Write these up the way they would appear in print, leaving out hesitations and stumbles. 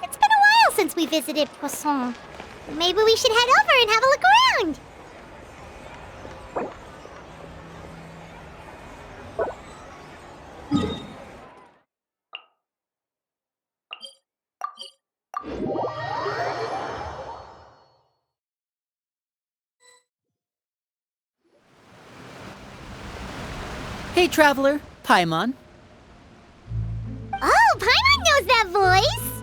It's been a while since we visited Poisson. Maybe we should head over and have a look around. Hey, traveler. Paimon. Oh, Paimon knows that voice!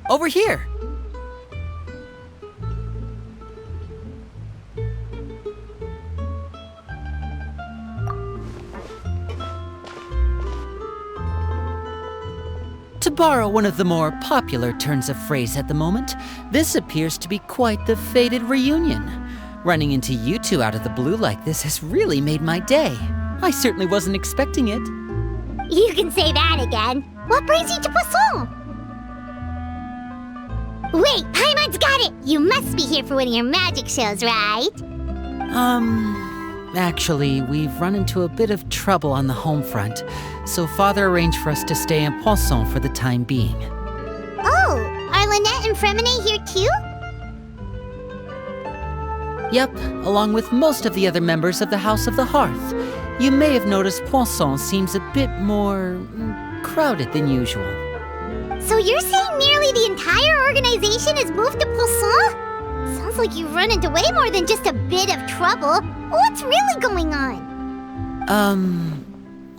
Over here. To borrow one of the more popular turns of phrase at the moment, this appears to be quite the fated reunion. Running into you two out of the blue like this has really made my day. I certainly wasn't expecting it. You can say that again. What brings you to Poisson? Wait, Paimon's got it! You must be here for one of your magic shows, right? Actually, we've run into a bit of trouble on the home front, so Father arranged for us to stay in Poisson for the time being. Oh, are Lynette and Fremine here too? Yep, along with most of the other members of the House of the Hearth. You may have noticed Poisson seems a bit more crowded than usual. So you're saying nearly the entire organization has moved to Poisson? Sounds like you've run into way more than just a bit of trouble. What's really going on?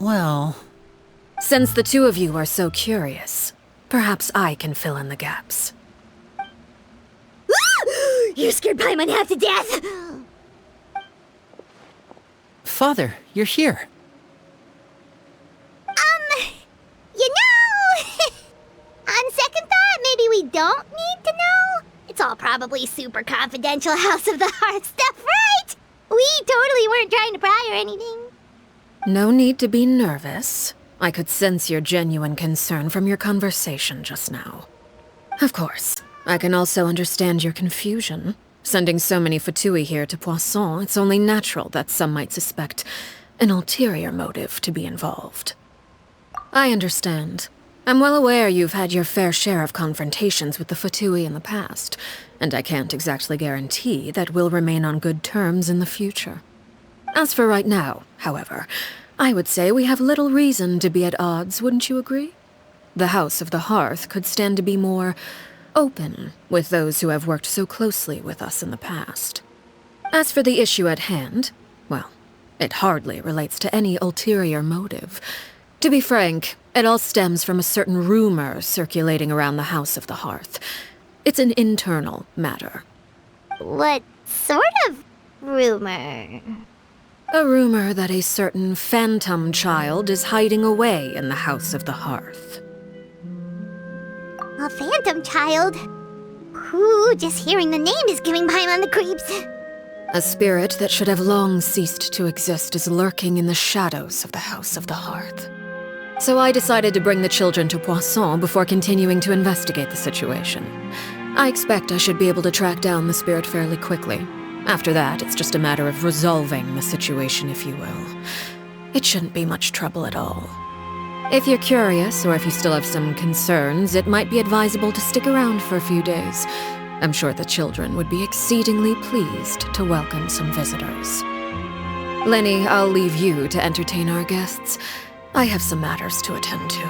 Well... Since the two of you are so curious, perhaps I can fill in the gaps. You scared Paimon half to death! Father, you're here. You know... On second thought, maybe we don't need to know. It's all probably super confidential House of the Hearth stuff, right? We totally weren't trying to pry or anything. No need to be nervous. I could sense your genuine concern from your conversation just now. Of course, I can also understand your confusion. Sending so many Fatui here to Poisson, it's only natural that some might suspect an ulterior motive to be involved. I understand. I'm well aware you've had your fair share of confrontations with the Fatui in the past, and I can't exactly guarantee that we'll remain on good terms in the future. As for right now, however, I would say we have little reason to be at odds, wouldn't you agree? The House of the Hearth could stand to be more open with those who have worked so closely with us in the past. As for the issue at hand, well, it hardly relates to any ulterior motive. To be frank, it all stems from a certain rumor circulating around the House of the Hearth. It's an internal matter. What sort of rumor? A rumor that a certain phantom child is hiding away in the House of the Hearth. A phantom child? Ooh, just hearing the name is giving Paimon the creeps. A spirit that should have long ceased to exist is lurking in the shadows of the House of the Hearth. So I decided to bring the children to Poisson before continuing to investigate the situation. I expect I should be able to track down the spirit fairly quickly. After that, it's just a matter of resolving the situation, if you will. It shouldn't be much trouble at all. If you're curious, or if you still have some concerns, it might be advisable to stick around for a few days. I'm sure the children would be exceedingly pleased to welcome some visitors. Lenny, I'll leave you to entertain our guests. I have some matters to attend to.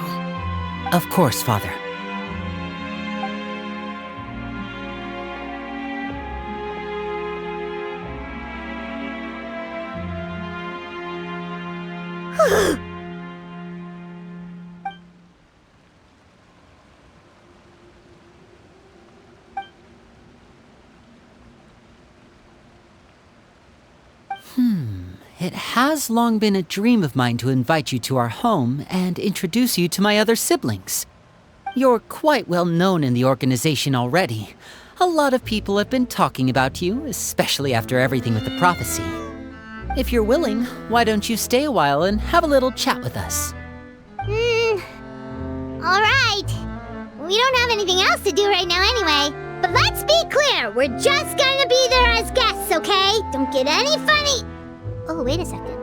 Of course, Father. It has long been a dream of mine to invite you to our home and introduce you to my other siblings. You're quite well known in the organization already. A lot of people have been talking about you, especially after everything with the prophecy. If you're willing, why don't you stay a while and have a little chat with us? Alright. We don't have anything else to do right now anyway. But let's be clear, we're just gonna be there as guests, okay? Don't get any funny. Oh, wait a second.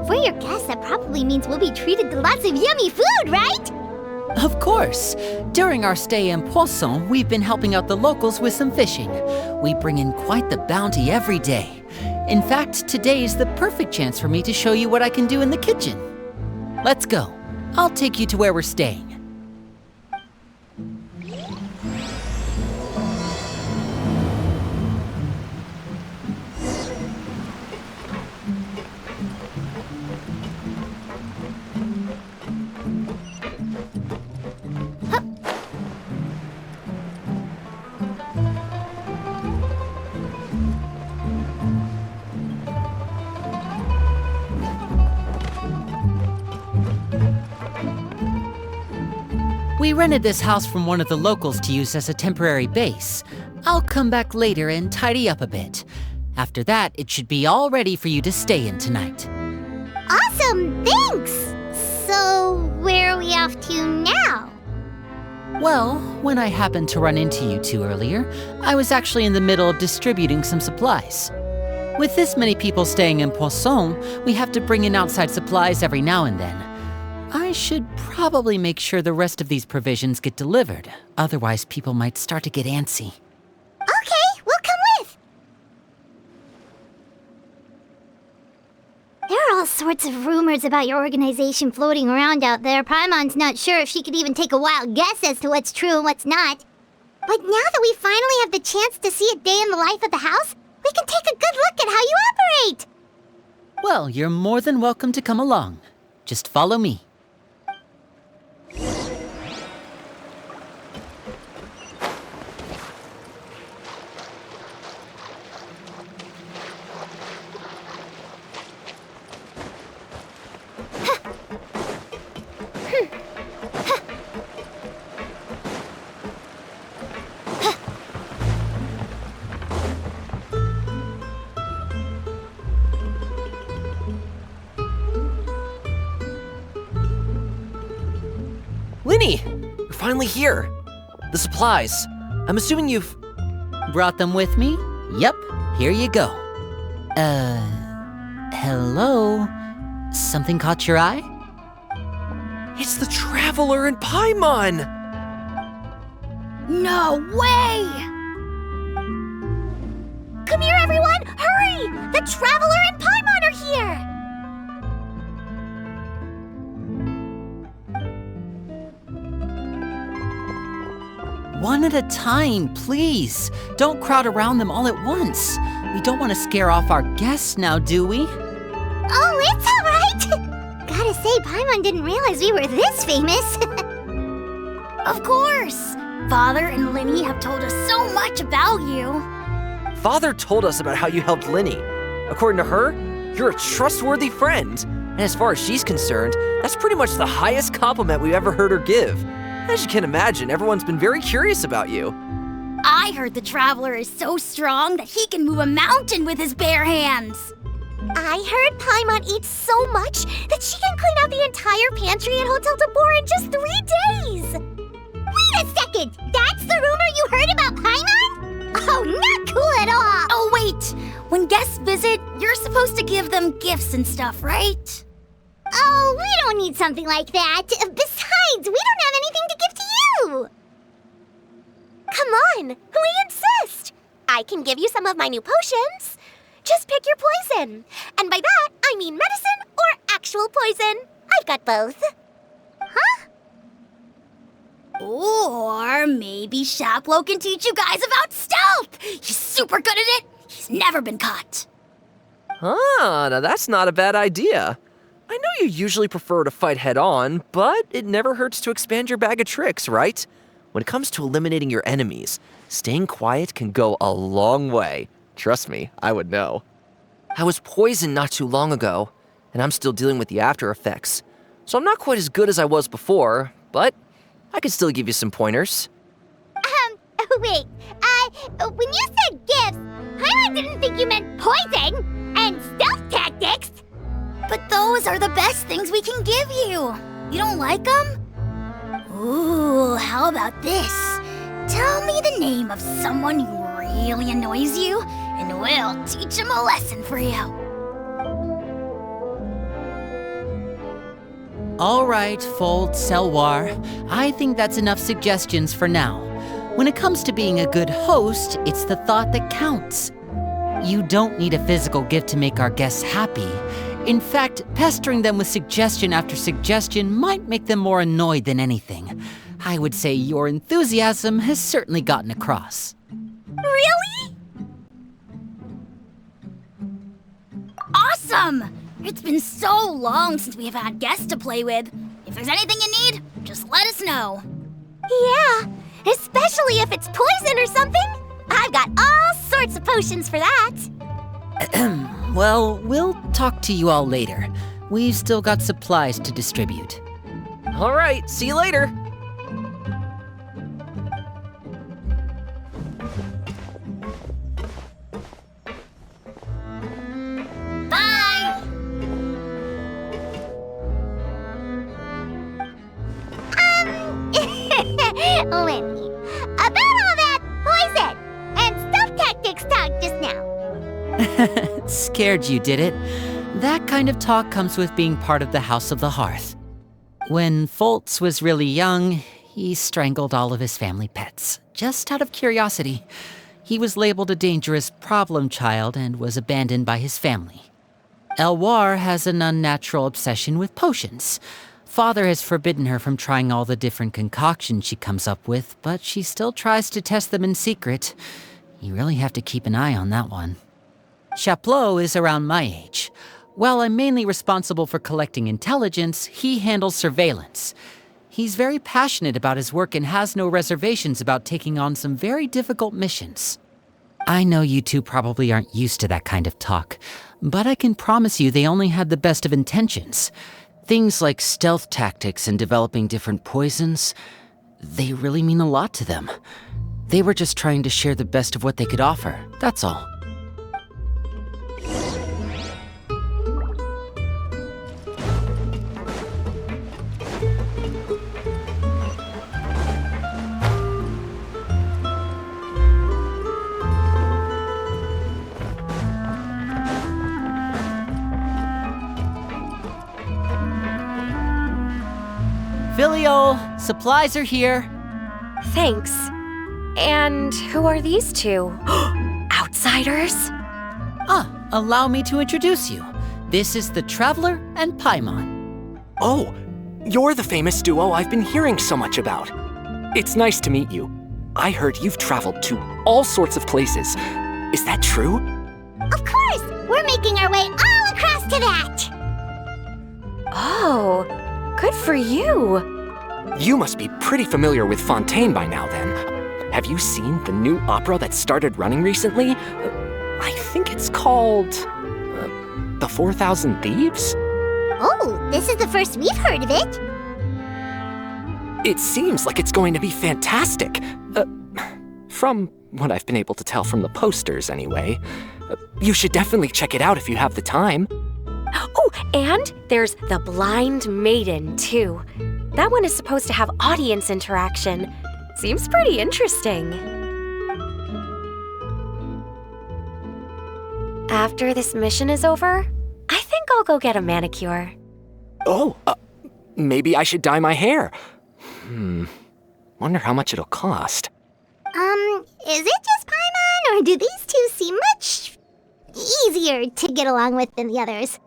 For your guests, that probably means we'll be treated to lots of yummy food, right? Of course. During our stay in Poisson, we've been helping out the locals with some fishing. We bring in quite the bounty every day. In fact, today is the perfect chance for me to show you what I can do in the kitchen. Let's go. I'll take you to where we're staying. We rented this house from one of the locals to use as a temporary base. I'll come back later and tidy up a bit. After that, it should be all ready for you to stay in tonight. Awesome, thanks! So, where are we off to now? Well, when I happened to run into you two earlier, I was actually in the middle of distributing some supplies. With this many people staying in Poisson, we have to bring in outside supplies every now and then. I should probably make sure the rest of these provisions get delivered. Otherwise, people might start to get antsy. Okay, we'll come with! There are all sorts of rumors about your organization floating around out there. Paimon's not sure if she could even take a wild guess as to what's true and what's not. But now that we finally have the chance to see a day in the life of the house, we can take a good look at how you operate! Well, you're more than welcome to come along. Just follow me. Linny! You're finally here! The supplies. I'm assuming you've... Brought them with me? Yep, here you go. Hello? Something caught your eye? It's the Traveler and Paimon! No way! Come here, everyone! Hurry! The Traveler and Paimon are here! One at a time, please. Don't crowd around them all at once. We don't want to scare off our guests now, do we? Oh, it's all right! Gotta say, Paimon didn't realize we were this famous. Of course! Father and Linny have told us so much about you. Father told us about how you helped Linny. According to her, you're a trustworthy friend. And as far as she's concerned, that's pretty much the highest compliment we've ever heard her give. As you can imagine, everyone's been very curious about you. I heard the Traveler is so strong that he can move a mountain with his bare hands. I heard Paimon eats so much that she can clean out the entire pantry at Hotel Tabor in just 3 days. Wait a second! That's the rumor you heard about Paimon? Oh, not cool at all! Oh, wait. When guests visit, you're supposed to give them gifts and stuff, right? Oh, we don't need something like that. Besides, we don't have anything to give to you. Come on, we insist. I can give you some of my new potions. Just pick your poison. And by that, I mean medicine or actual poison. I've got both. Huh? Or maybe Shaplo can teach you guys about stealth. He's super good at it. He's never been caught. Ah, now that's not a bad idea. I know you usually prefer to fight head-on, but it never hurts to expand your bag of tricks, right? When it comes to eliminating your enemies, staying quiet can go a long way. Trust me, I would know. I was poisoned not too long ago, and I'm still dealing with the after effects. So I'm not quite as good as I was before, but I can still give you some pointers. Wait, when you said gifts, Paimon didn't think you meant poison and stealth tactics. But those are the best things we can give you. You don't like them? Ooh, how about this? Tell me the name of someone who really annoys you, and we'll teach him a lesson for you. All right, Fold, Selwar. I think that's enough suggestions for now. When it comes to being a good host, it's the thought that counts. You don't need a physical gift to make our guests happy. In fact, pestering them with suggestion after suggestion might make them more annoyed than anything. I would say your enthusiasm has certainly gotten across. Really? Awesome! It's been so long since we have had guests to play with. If there's anything you need, just let us know. Yeah, especially if it's poison or something. I've got all sorts of potions for that. Well, we'll talk to you all later. We've still got supplies to distribute. All right, see you later. Bye! Lenny, about all that poison and stealth tactics talk just now. Scared you, did it? That kind of talk comes with being part of the House of the Hearth. When Foltz was really young, he strangled all of his family pets, just out of curiosity. He was labeled a dangerous problem child and was abandoned by his family. Elwar has an unnatural obsession with potions. Father has forbidden her from trying all the different concoctions she comes up with, but she still tries to test them in secret. You really have to keep an eye on that one. Chaplot is around my age. While I'm mainly responsible for collecting intelligence, he handles surveillance. He's very passionate about his work and has no reservations about taking on some very difficult missions. I know you two probably aren't used to that kind of talk, but I can promise you they only had the best of intentions. Things like stealth tactics and developing different poisons, they really mean a lot to them. They were just trying to share the best of what they could offer, that's all. Filial, supplies are here. Thanks. And who are these two? Outsiders? Allow me to introduce you. This is the Traveler and Paimon. Oh, you're the famous duo I've been hearing so much about. It's nice to meet you. I heard you've traveled to all sorts of places. Is that true? Of course, we're making our way all across to that. Oh, good for you. You must be pretty familiar with Fontaine by now, then. Have you seen the new opera that started running recently? I think it's called... The 4,000 Thieves? Oh, this is the first we've heard of it. It seems like it's going to be fantastic. From what I've been able to tell from the posters, anyway. You should definitely check it out if you have the time. Oh, and there's The Blind Maiden, too. That one is supposed to have audience interaction. Seems pretty interesting. After this mission is over, I think I'll go get a manicure. Oh, maybe I should dye my hair. Wonder how much it'll cost. Is it just Paimon, or do these two seem much easier to get along with than the others?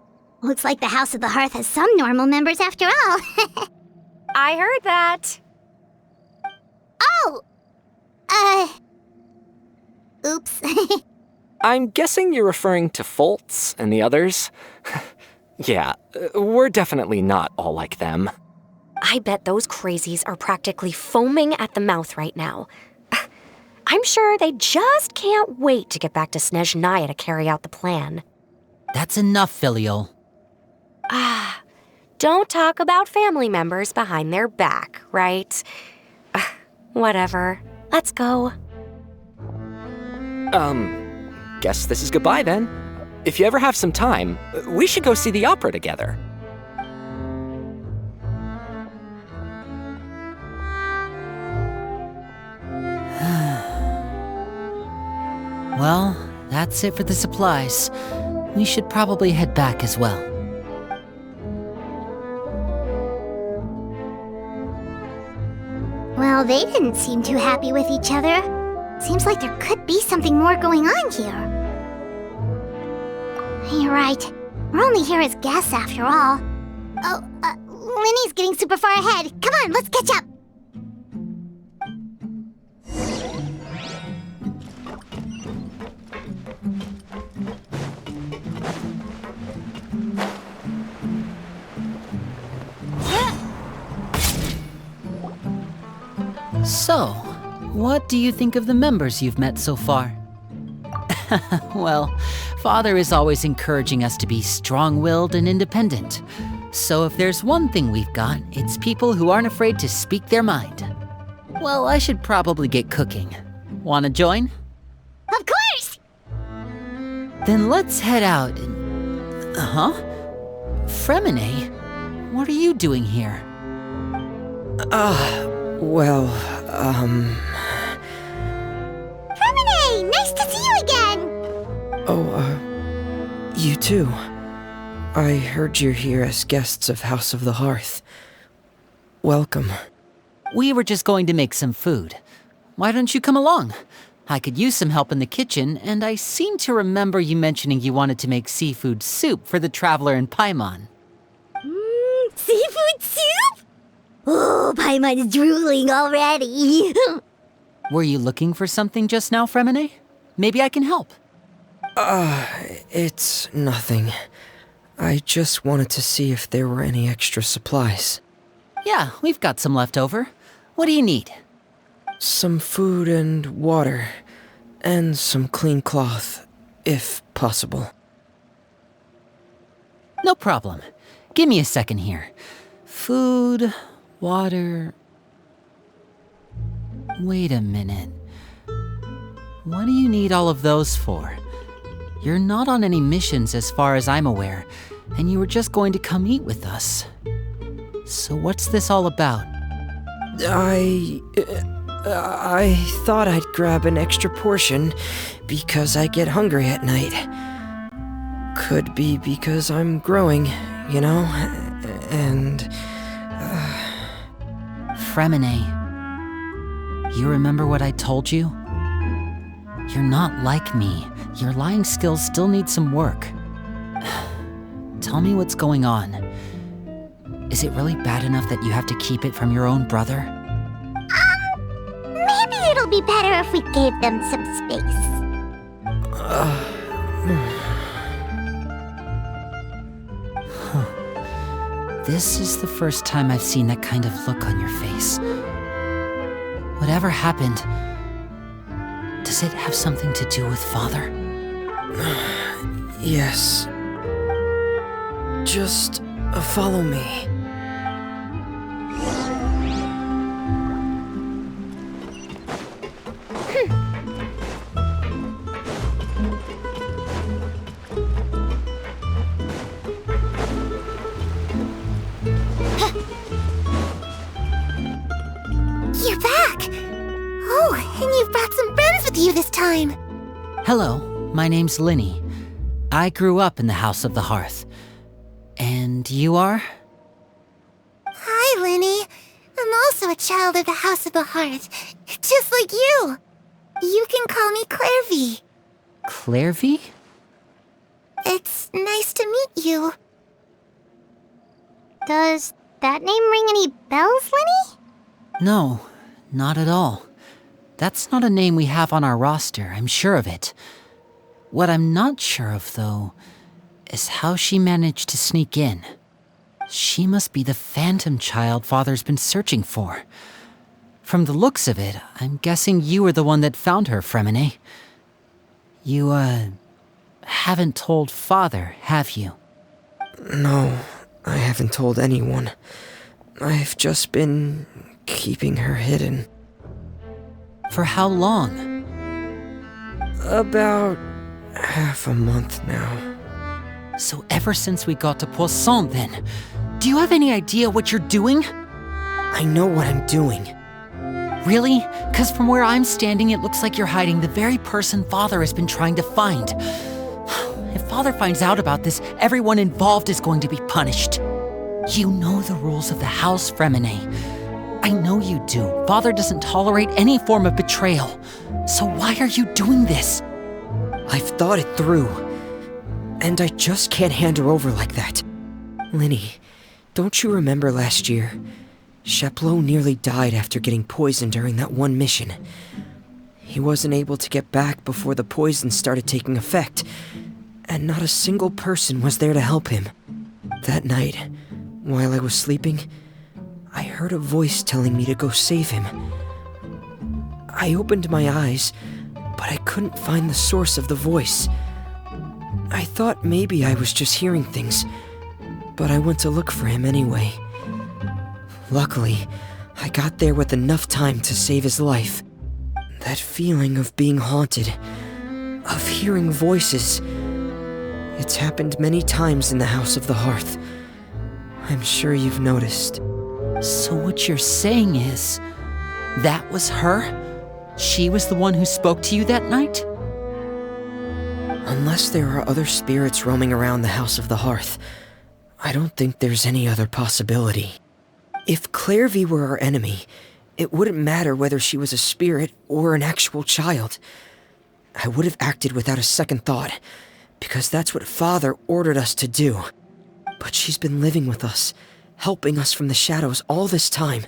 Looks like the House of the Hearth has some normal members after all. I heard that. Oh! Oops. I'm guessing you're referring to Foltz and the others? Yeah, we're definitely not all like them. I bet those crazies are practically foaming at the mouth right now. I'm sure they just can't wait to get back to Snezhnaya to carry out the plan. That's enough, Filial. Don't talk about family members behind their back, right? Whatever. Let's go. Guess this is goodbye then. If you ever have some time, we should go see the opera together. Well, that's it for the supplies. We should probably head back as well. Well, they didn't seem too happy with each other. Seems like there could be something more going on here. You're right. We're only here as guests after all. Oh, Linny's getting super far ahead. Come on, let's catch up. So, what do you think of the members you've met so far? Well, Father is always encouraging us to be strong-willed and independent. So if there's one thing we've got, it's people who aren't afraid to speak their mind. Well, I should probably get cooking. Wanna join? Of course! Then let's head out and... Fremine? What are you doing here? Fremine, nice to see you again! You too. I heard you're here as guests of House of the Hearth. Welcome. We were just going to make some food. Why don't you come along? I could use some help in the kitchen, and I seem to remember you mentioning you wanted to make seafood soup for the traveler in Paimon. Seafood soup? Oh, Paimon's drooling already. Were you looking for something just now, Fremine? Maybe I can help. It's nothing. I just wanted to see if there were any extra supplies. Yeah, we've got some left over. What do you need? Some food and water, and some clean cloth, if possible. No problem. Give me a second here. Food, water... Wait a minute. What do you need all of those for? You're not on any missions as far as I'm aware, and you were just going to come eat with us. So what's this all about? I thought I'd grab an extra portion because I get hungry at night. Could be because I'm growing, you know, and... Fremine, you remember what I told you? You're not like me. Your lying skills still need some work. Tell me what's going on. Is it really bad enough that you have to keep it from your own brother? Maybe it'll be better if we gave them some space. This is the first time I've seen that kind of look on your face. Whatever happened, does it have something to do with Father? Yes. Just follow me. You're back! Oh, and you've brought some friends with you this time. Hello, my name's Linny. I grew up in the House of the Hearth. And you are? Hi, Linny. I'm also a child of the House of the Hearth, just like you. You can call me Clairvy. Clairvy? It's nice to meet you. Does that name ring any bells, Linny? No, not at all. That's not a name we have on our roster, I'm sure of it. What I'm not sure of, though, is how she managed to sneak in. She must be the phantom child Father's been searching for. From the looks of it, I'm guessing you were the one that found her, Fremine. You, haven't told Father, have you? No, I haven't told anyone. I've just been keeping her hidden. For how long? About half a month now. So ever since we got to Poisson, then, do you have any idea what you're doing? I know what I'm doing. Really? Because from where I'm standing, it looks like you're hiding the very person Father has been trying to find. If Father finds out about this, everyone involved is going to be punished. You know the rules of the House, Fremine. I know you do. Father doesn't tolerate any form of betrayal. So why are you doing this? I've thought it through, and I just can't hand her over like that. Linny, don't you remember last year? Chaplot nearly died after getting poisoned during that one mission. He wasn't able to get back before the poison started taking effect, and not a single person was there to help him. That night, while I was sleeping, I heard a voice telling me to go save him. I opened my eyes, but I couldn't find the source of the voice. I thought maybe I was just hearing things, but I went to look for him anyway. Luckily, I got there with enough time to save his life. That feeling of being haunted, of hearing voices, it's happened many times in the House of the Hearth. I'm sure you've noticed. So what you're saying is, that was her? She was the one who spoke to you that night? Unless there are other spirits roaming around the House of the Hearth, I don't think there's any other possibility. If Clairvy were our enemy, it wouldn't matter whether she was a spirit or an actual child. I would have acted without a second thought, because that's what Father ordered us to do. But she's been living with us, helping us from the shadows all this time.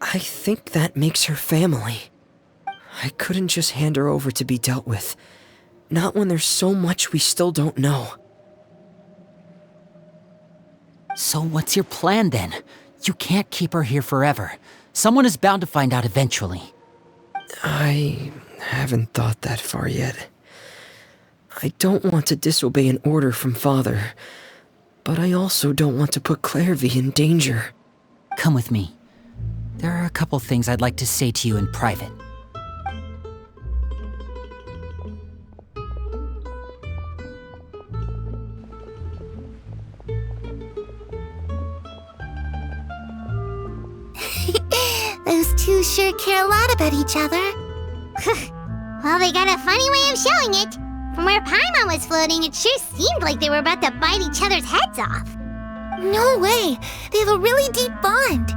I think that makes her family. I couldn't just hand her over to be dealt with. Not when there's so much we still don't know. So what's your plan then? You can't keep her here forever. Someone is bound to find out eventually. I haven't thought that far yet. I don't want to disobey an order from Father, but I also don't want to put Clairvy in danger. Come with me. There are a couple things I'd like to say to you in private. Those two sure care a lot about each other. Well, they got a funny way of showing it. From where Paimon was floating, it sure seemed like they were about to bite each other's heads off. No way! They have a really deep bond.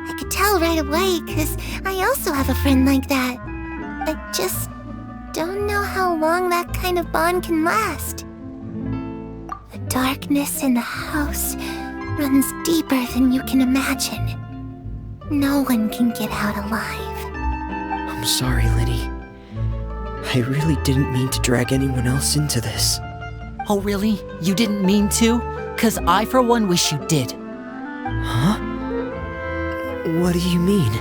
I could tell right away, because I also have a friend like that. I just don't know how long that kind of bond can last. The darkness in the house runs deeper than you can imagine. No one can get out alive. I'm sorry, Linny. I really didn't mean to drag anyone else into this. Oh really? You didn't mean to? 'Cause I for one wish you did. Huh? What do you mean?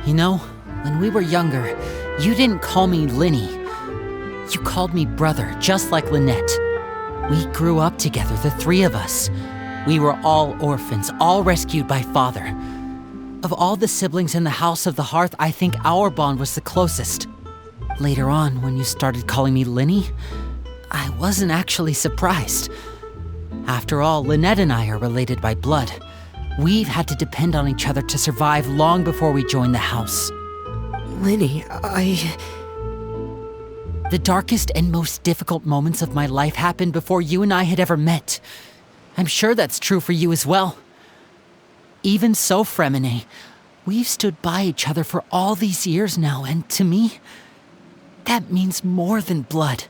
You know, when we were younger, you didn't call me Linny. You called me brother, just like Lynette. We grew up together, the three of us. We were all orphans, all rescued by Father. Of all the siblings in the House of the Hearth, I think our bond was the closest. Later on, when you started calling me Linny, I wasn't actually surprised. After all, Lynette and I are related by blood. We've had to depend on each other to survive long before we joined the house. Linny, The darkest and most difficult moments of my life happened before you and I had ever met. I'm sure that's true for you as well. Even so, Fremine, we've stood by each other for all these years now, and to me, that means more than blood.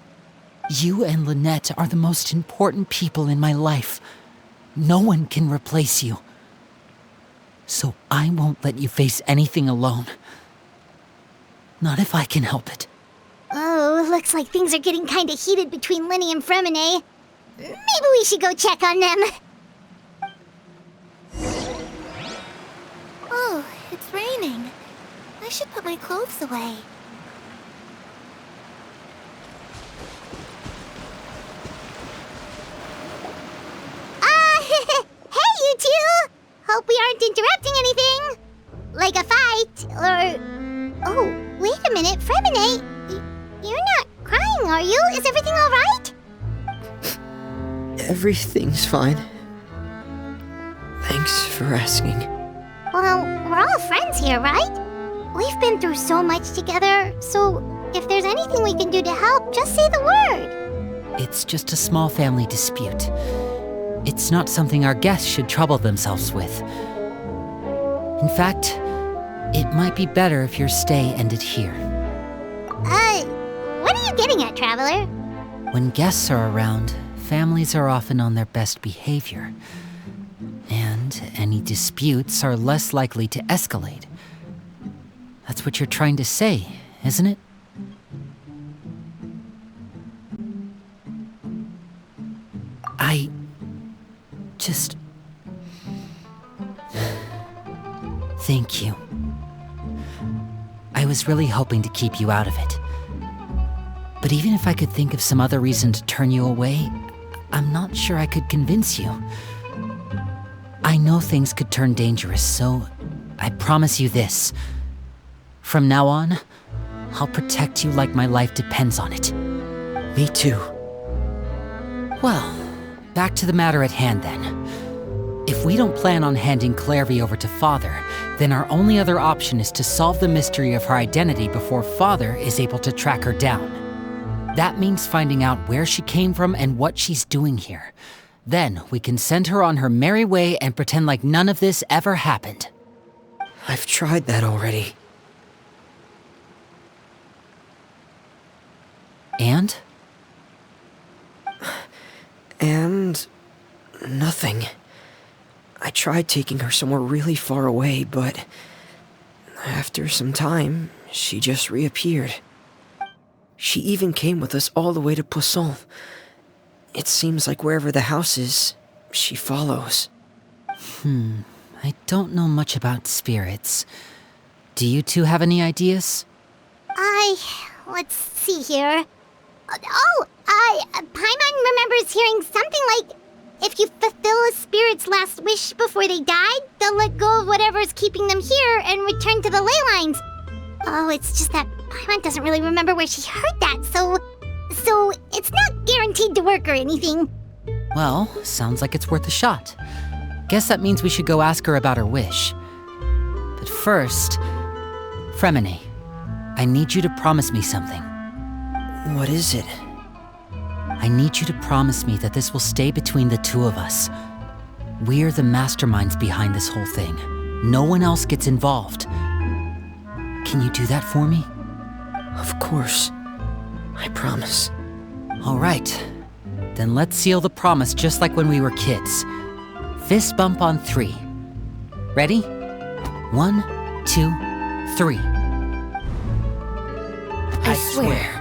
You and Lynette are the most important people in my life. No one can replace you. So I won't let you face anything alone. Not if I can help it. Oh, looks like things are getting kinda heated between Linny and Fremine. Maybe we should go check on them. Oh, it's raining. I should put my clothes away. Hey, you two! Hope we aren't interrupting anything. Like a fight, or... Oh, wait a minute, Fremine. You're not crying, are you? Is everything all right? Everything's fine. Thanks for asking. Well, we're all friends here, right? We've been through so much together, so if there's anything we can do to help, just say the word. It's just a small family dispute. It's not something our guests should trouble themselves with. In fact, it might be better if your stay ended here. What are you getting at, Traveler? When guests are around, families are often on their best behavior. And any disputes are less likely to escalate. That's what you're trying to say, isn't it? I just... Thank you. I was really hoping to keep you out of it. But even if I could think of some other reason to turn you away, I'm not sure I could convince you. I know things could turn dangerous, so I promise you this. From now on, I'll protect you like my life depends on it. Me too. Well, back to the matter at hand then. If we don't plan on handing Clarevy over to Father, then our only other option is to solve the mystery of her identity before Father is able to track her down. That means finding out where she came from and what she's doing here. Then we can send her on her merry way and pretend like none of this ever happened. I've tried that already. And? And... nothing. I tried taking her somewhere really far away, but... after some time, she just reappeared. She even came with us all the way to Poisson. It seems like wherever the house is, she follows. I don't know much about spirits. Do you two have any ideas? Let's see here. Paimon remembers hearing something like, if you fulfill a spirit's last wish before they died, they'll let go of whatever's keeping them here and return to the ley lines. Oh, it's just that Paimon doesn't really remember where she heard that, so it's not guaranteed to work or anything. Well, sounds like it's worth a shot. Guess that means we should go ask her about her wish. But first, Fremine, I need you to promise me something. What is it? I need you to promise me that this will stay between the two of us. We're the masterminds behind this whole thing. No one else gets involved. Can you do that for me? Of course. I promise. All right. Then let's seal the promise just like when we were kids. Fist bump on 3. Ready? 1, 2, 3. I swear.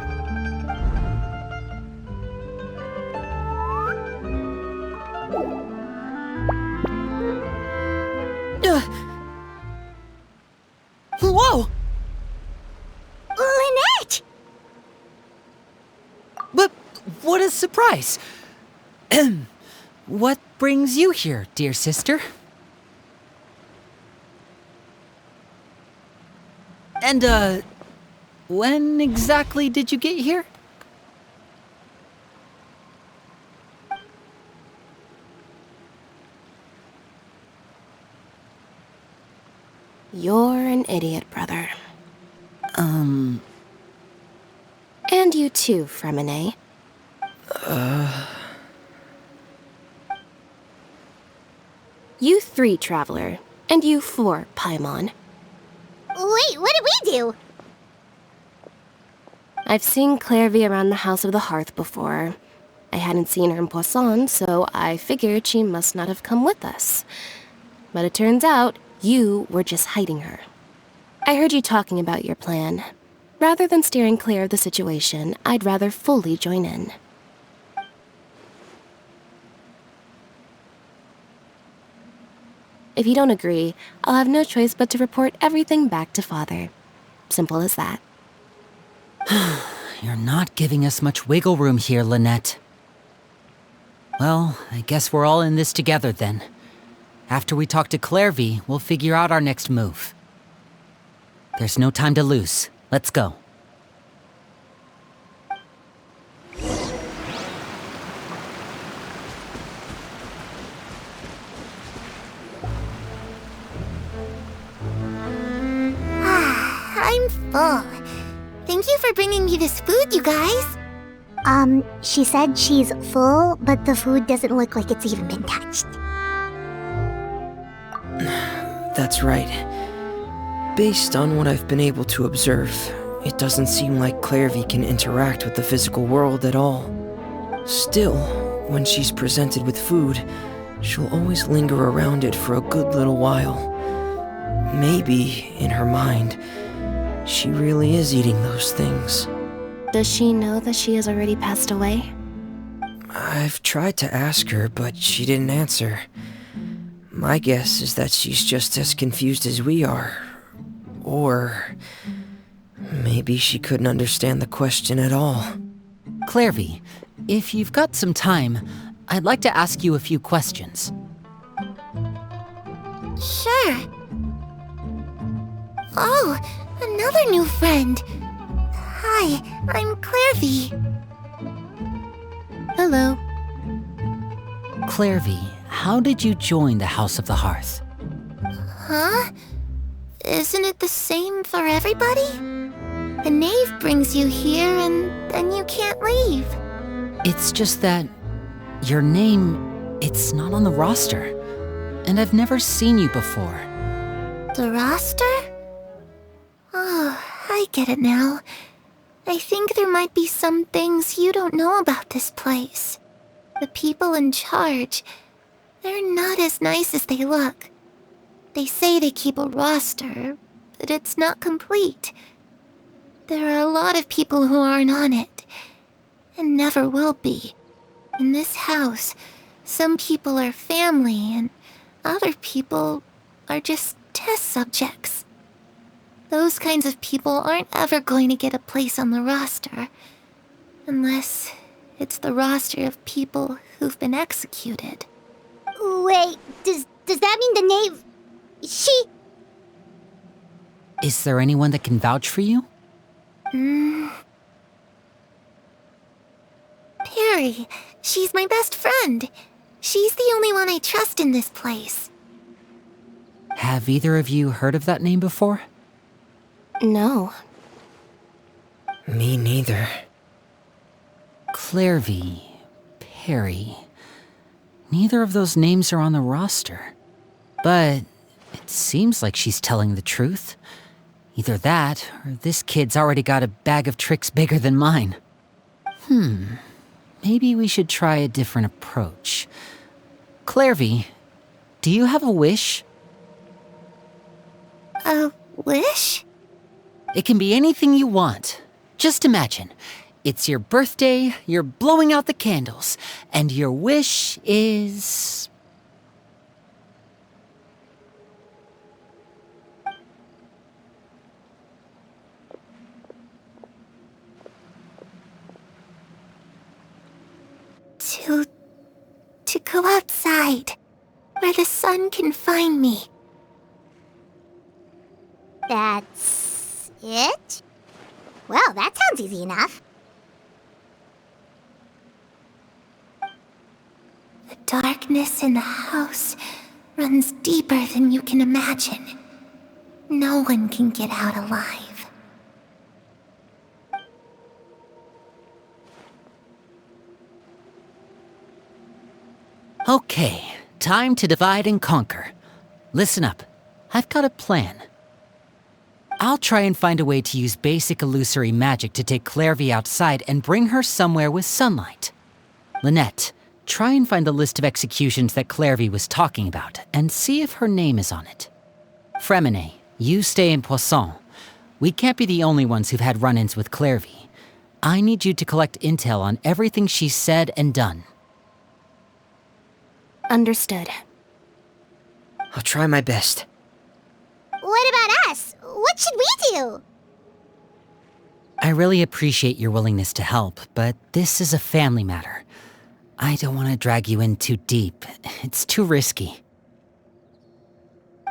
Whoa! Lynette! But what a surprise! What brings you here, dear sister? And, when exactly did you get here? You're an idiot, brother. And you too, Fremine. You 3, Traveler. And you 4, Paimon. Wait, what did we do? I've seen Clarevy around the House of the Hearth before. I hadn't seen her in Poisson, so I figured she must not have come with us. But it turns out, you were just hiding her. I heard you talking about your plan. Rather than steering clear of the situation, I'd rather fully join in. If you don't agree, I'll have no choice but to report everything back to Father. Simple as that. You're not giving us much wiggle room here, Lynette. Well, I guess we're all in this together then. After we talk to Clarevy, we'll figure out our next move. There's no time to lose. Let's go. Oh, thank you for bringing me this food, you guys. She said she's full, but the food doesn't look like it's even been touched. That's right. Based on what I've been able to observe, it doesn't seem like Clairvy can interact with the physical world at all. Still, when she's presented with food, she'll always linger around it for a good little while. Maybe, in her mind, she really is eating those things. Does she know that she has already passed away? I've tried to ask her, but she didn't answer. My guess is that she's just as confused as we are. Or maybe she couldn't understand the question at all. Clairvy, if you've got some time, I'd like to ask you a few questions. Sure. Oh, another new friend. Hi, I'm Clairvy. Hello. Clairvy, how did you join the House of the Hearth? Huh? Isn't it the same for everybody? The Knave brings you here and then you can't leave. It's just that your name, it's not on the roster. And I've never seen you before. The roster? Oh, I get it now. I think there might be some things you don't know about this place. The people in charge, they're not as nice as they look. They say they keep a roster, but it's not complete. There are a lot of people who aren't on it, and never will be. In this house, some people are family, and other people are just test subjects. Those kinds of people aren't ever going to get a place on the roster, unless it's the roster of people who've been executed. Wait, does that mean the Knave... She... Is there anyone that can vouch for you? Perry, she's my best friend. She's the only one I trust in this place. Have either of you heard of that name before? No. Me neither. Clairvy, Perry. Neither of those names are on the roster. But it seems like she's telling the truth. Either that, or this kid's already got a bag of tricks bigger than mine. Maybe we should try a different approach. Clairvy, do you have a wish? A wish? It can be anything you want. Just imagine. It's your birthday, you're blowing out the candles, and your wish is... To go outside, where the sun can find me. That's... it? Well, that sounds easy enough. The darkness in the house runs deeper than you can imagine. No one can get out alive. Okay, time to divide and conquer. Listen up, I've got a plan. I'll try and find a way to use basic illusory magic to take Clairvy outside and bring her somewhere with sunlight. Lynette, try and find the list of executions that Clairvy was talking about and see if her name is on it. Fremine, you stay in Poisson. We can't be the only ones who've had run-ins with Clairvy. I need you to collect intel on everything she's said and done. Understood. I'll try my best. What about us? What should we do? I really appreciate your willingness to help, but this is a family matter. I don't want to drag you in too deep. It's too risky.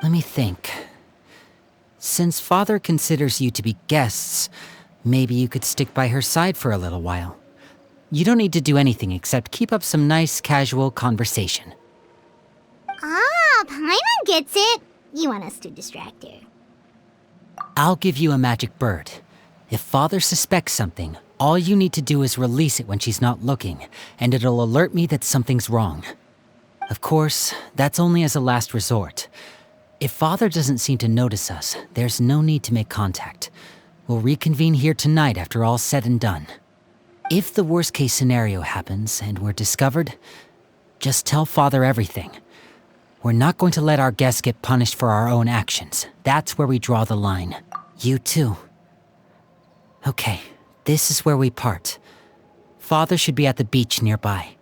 Let me think. Since Father considers you to be guests, maybe you could stick by her side for a little while. You don't need to do anything except keep up some nice, casual conversation. Ah, Paimon gets it. You want us to distract her. I'll give you a magic bird. If Father suspects something, all you need to do is release it when she's not looking, and it'll alert me that something's wrong. Of course, that's only as a last resort. If Father doesn't seem to notice us, there's no need to make contact. We'll reconvene here tonight after all's said and done. If the worst-case scenario happens and we're discovered, just tell Father everything. We're not going to let our guests get punished for our own actions. That's where we draw the line. You too. Okay, this is where we part. Father should be at the beach nearby.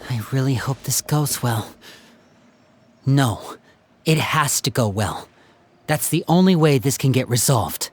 I really hope this goes well. No, it has to go well. That's the only way this can get resolved.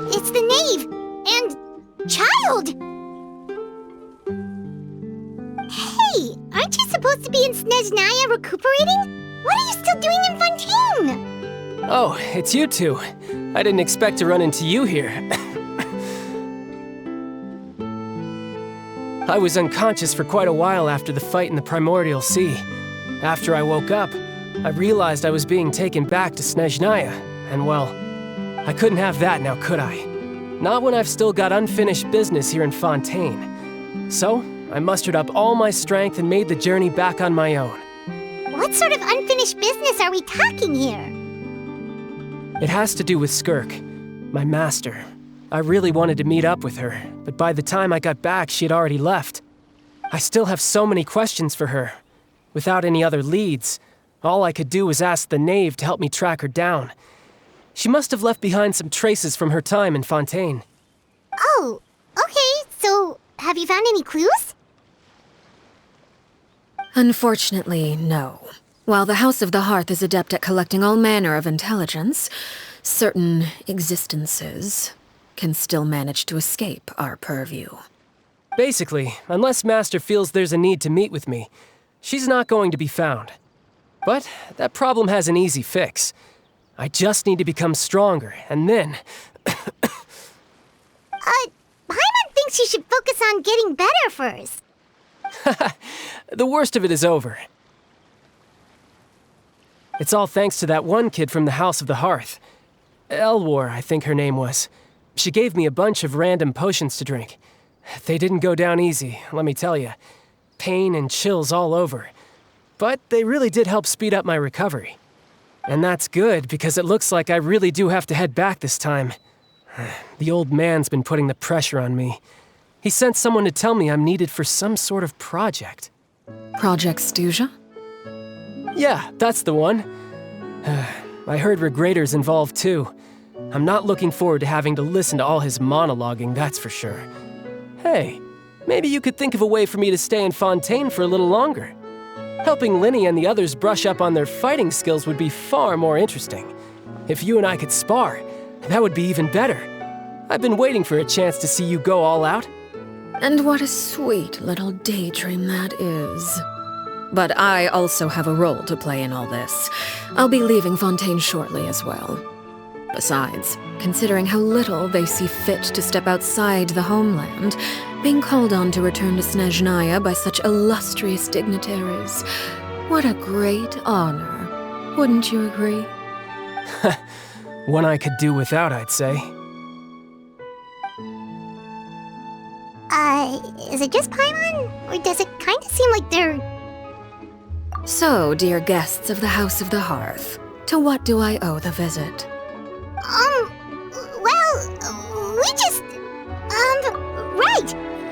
It's the Knave! And... child! Hey, aren't you supposed to be in Snezhnaya recuperating? What are you still doing in Fontaine? Oh, it's you two. I didn't expect to run into you here. I was unconscious for quite a while after the fight in the Primordial Sea. After I woke up, I realized I was being taken back to Snezhnaya, and well, I couldn't have that now, could I? Not when I've still got unfinished business here in Fontaine. So, I mustered up all my strength and made the journey back on my own. What sort of unfinished business are we talking here? It has to do with Skirk, my master. I really wanted to meet up with her, but by the time I got back, she had already left. I still have so many questions for her. Without any other leads, all I could do was ask the Knave to help me track her down. She must have left behind some traces from her time in Fontaine. Oh, okay, so have you found any clues? Unfortunately, no. While the House of the Hearth is adept at collecting all manner of intelligence, certain existences can still manage to escape our purview. Basically, unless Master feels there's a need to meet with me, she's not going to be found. But that problem has an easy fix. I just need to become stronger, and then... Paimon thinks you should focus on getting better first. The worst of it is over. It's all thanks to that one kid from the House of the Hearth. Elwar, I think her name was. She gave me a bunch of random potions to drink. They didn't go down easy, let me tell you. Pain and chills all over. But they really did help speed up my recovery. And that's good, because it looks like I really do have to head back this time. The old man's been putting the pressure on me. He sent someone to tell me I'm needed for some sort of project. Project Stuja? Yeah, that's the one. I heard Regrader's involved too. I'm not looking forward to having to listen to all his monologuing, that's for sure. Hey, maybe you could think of a way for me to stay in Fontaine for a little longer. Helping Linny and the others brush up on their fighting skills would be far more interesting. If you and I could spar, that would be even better. I've been waiting for a chance to see you go all out. And what a sweet little daydream that is. But I also have a role to play in all this. I'll be leaving Fontaine shortly as well. Besides, considering how little they see fit to step outside the homeland, being called on to return to Snezhnaya by such illustrious dignitaries, what a great honor. Wouldn't you agree? One I could do without, I'd say. Is it just Paimon? Or does it kind of seem like they're... So, dear guests of the House of the Hearth, to what do I owe the visit? Well, we just...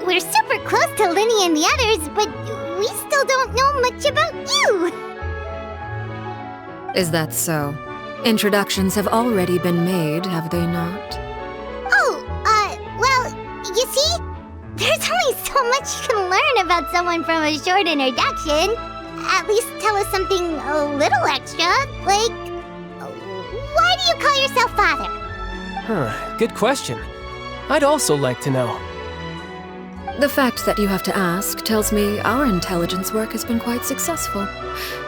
we're super close to Linny and the others, but we still don't know much about you. Is that so? Introductions have already been made, have they not? Oh, well, you see, there's only so much you can learn about someone from a short introduction. At least tell us something a little extra, like, why do you call yourself father? Huh, good question. I'd also like to know. The fact that you have to ask tells me our intelligence work has been quite successful.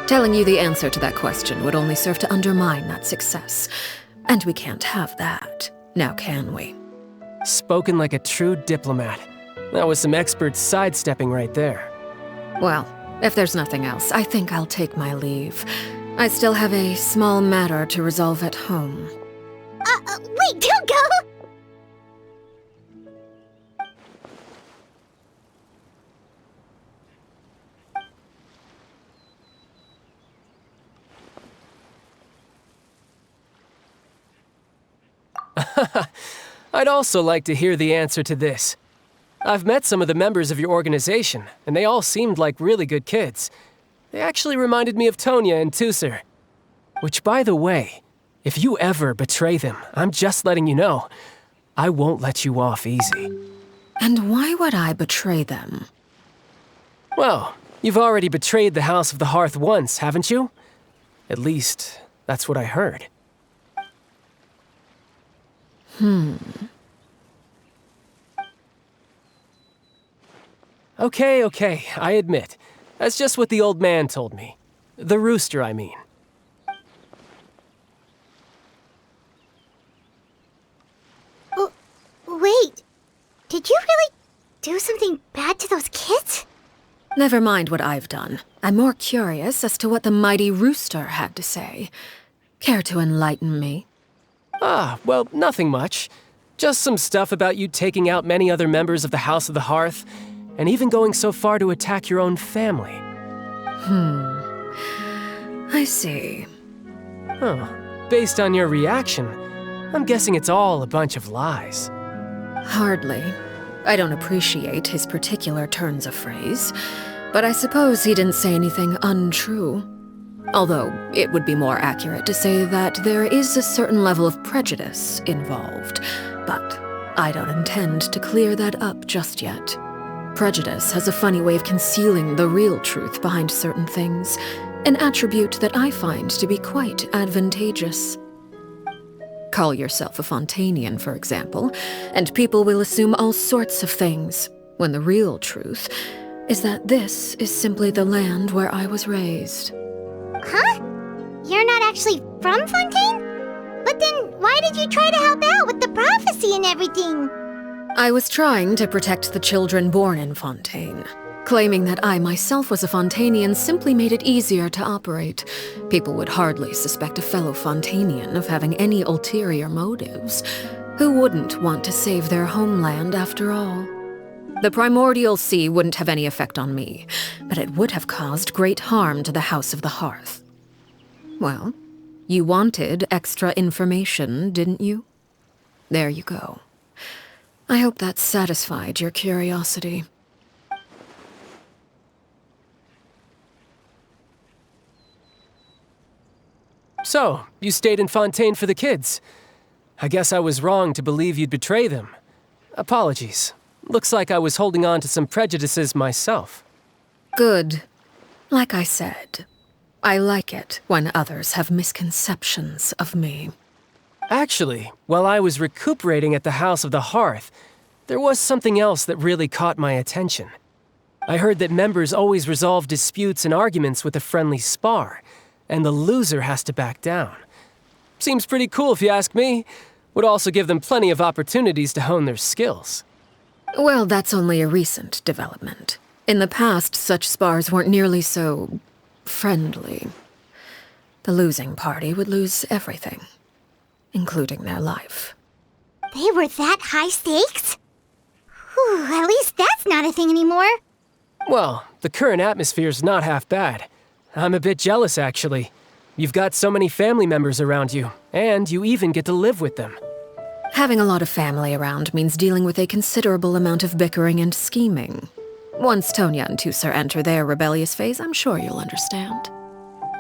Telling you the answer to that question would only serve to undermine that success. And we can't have that, now can we? Spoken like a true diplomat. That was some expert sidestepping right there. Well, if there's nothing else, I think I'll take my leave. I still have a small matter to resolve at home. Wait, don't go! I'd also like to hear the answer to this. I've met some of the members of your organization, and they all seemed like really good kids. They actually reminded me of Tonya and Tusser. Which, by the way, if you ever betray them, I'm just letting you know, I won't let you off easy. And why would I betray them? Well, you've already betrayed the House of the Hearth once, haven't you? At least, that's what I heard. Okay, I admit. That's just what the old man told me. The rooster, I mean. Wait, did you really do something bad to those kids? Never mind what I've done. I'm more curious as to what the mighty rooster had to say. Care to enlighten me? Well, nothing much. Just some stuff about you taking out many other members of the House of the Hearth, and even going so far to attack your own family. I see. Based on your reaction, I'm guessing it's all a bunch of lies. Hardly. I don't appreciate his particular turns of phrase, but I suppose he didn't say anything untrue. Although, it would be more accurate to say that there is a certain level of prejudice involved, but I don't intend to clear that up just yet. Prejudice has a funny way of concealing the real truth behind certain things, an attribute that I find to be quite advantageous. Call yourself a Fontanian, for example, and people will assume all sorts of things, when the real truth is that this is simply the land where I was raised. Huh? You're not actually from Fontaine? But then why did you try to help out with the prophecy and everything? I was trying to protect the children born in Fontaine. Claiming that I myself was a Fontanian simply made it easier to operate. People would hardly suspect a fellow Fontanian of having any ulterior motives. Who wouldn't want to save their homeland after all? The primordial sea wouldn't have any effect on me, but it would have caused great harm to the House of the Hearth. Well, you wanted extra information, didn't you? There you go. I hope that satisfied your curiosity. So, you stayed in Fontaine for the kids. I guess I was wrong to believe you'd betray them. Apologies. Looks like I was holding on to some prejudices myself. Good. Like I said, I like it when others have misconceptions of me. Actually, while I was recuperating at the House of the Hearth, there was something else that really caught my attention. I heard that members always resolve disputes and arguments with a friendly spar, and the loser has to back down. Seems pretty cool if you ask me. Would also give them plenty of opportunities to hone their skills. Well, that's only a recent development. In the past, such spars weren't nearly so friendly. The losing party would lose everything, including their life. They were that high stakes? Whew, at least that's not a thing anymore. Well, the current atmosphere's not half bad. I'm a bit jealous, actually. You've got so many family members around you, and you even get to live with them. Having a lot of family around means dealing with a considerable amount of bickering and scheming. Once Tonya and Tusser enter their rebellious phase, I'm sure you'll understand.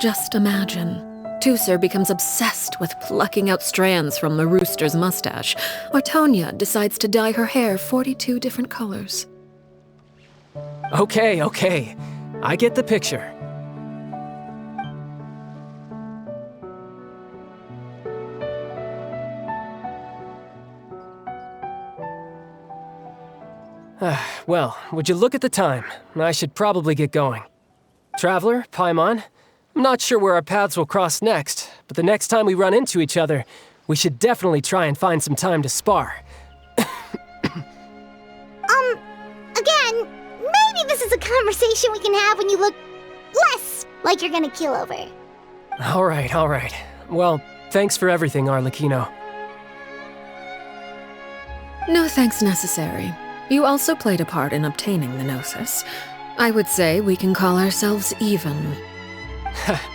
Just imagine. Tusser becomes obsessed with plucking out strands from the rooster's mustache, or Tonya decides to dye her hair 42 different colors. Okay. I get the picture. Well, would you look at the time? I should probably get going. Traveler, Paimon, I'm not sure where our paths will cross next, but the next time we run into each other, we should definitely try and find some time to spar. Again, maybe this is a conversation we can have when you look less like you're gonna keel over. All right. Well, thanks for everything, Arlechino. No thanks necessary. You also played a part in obtaining the Gnosis. I would say we can call ourselves even.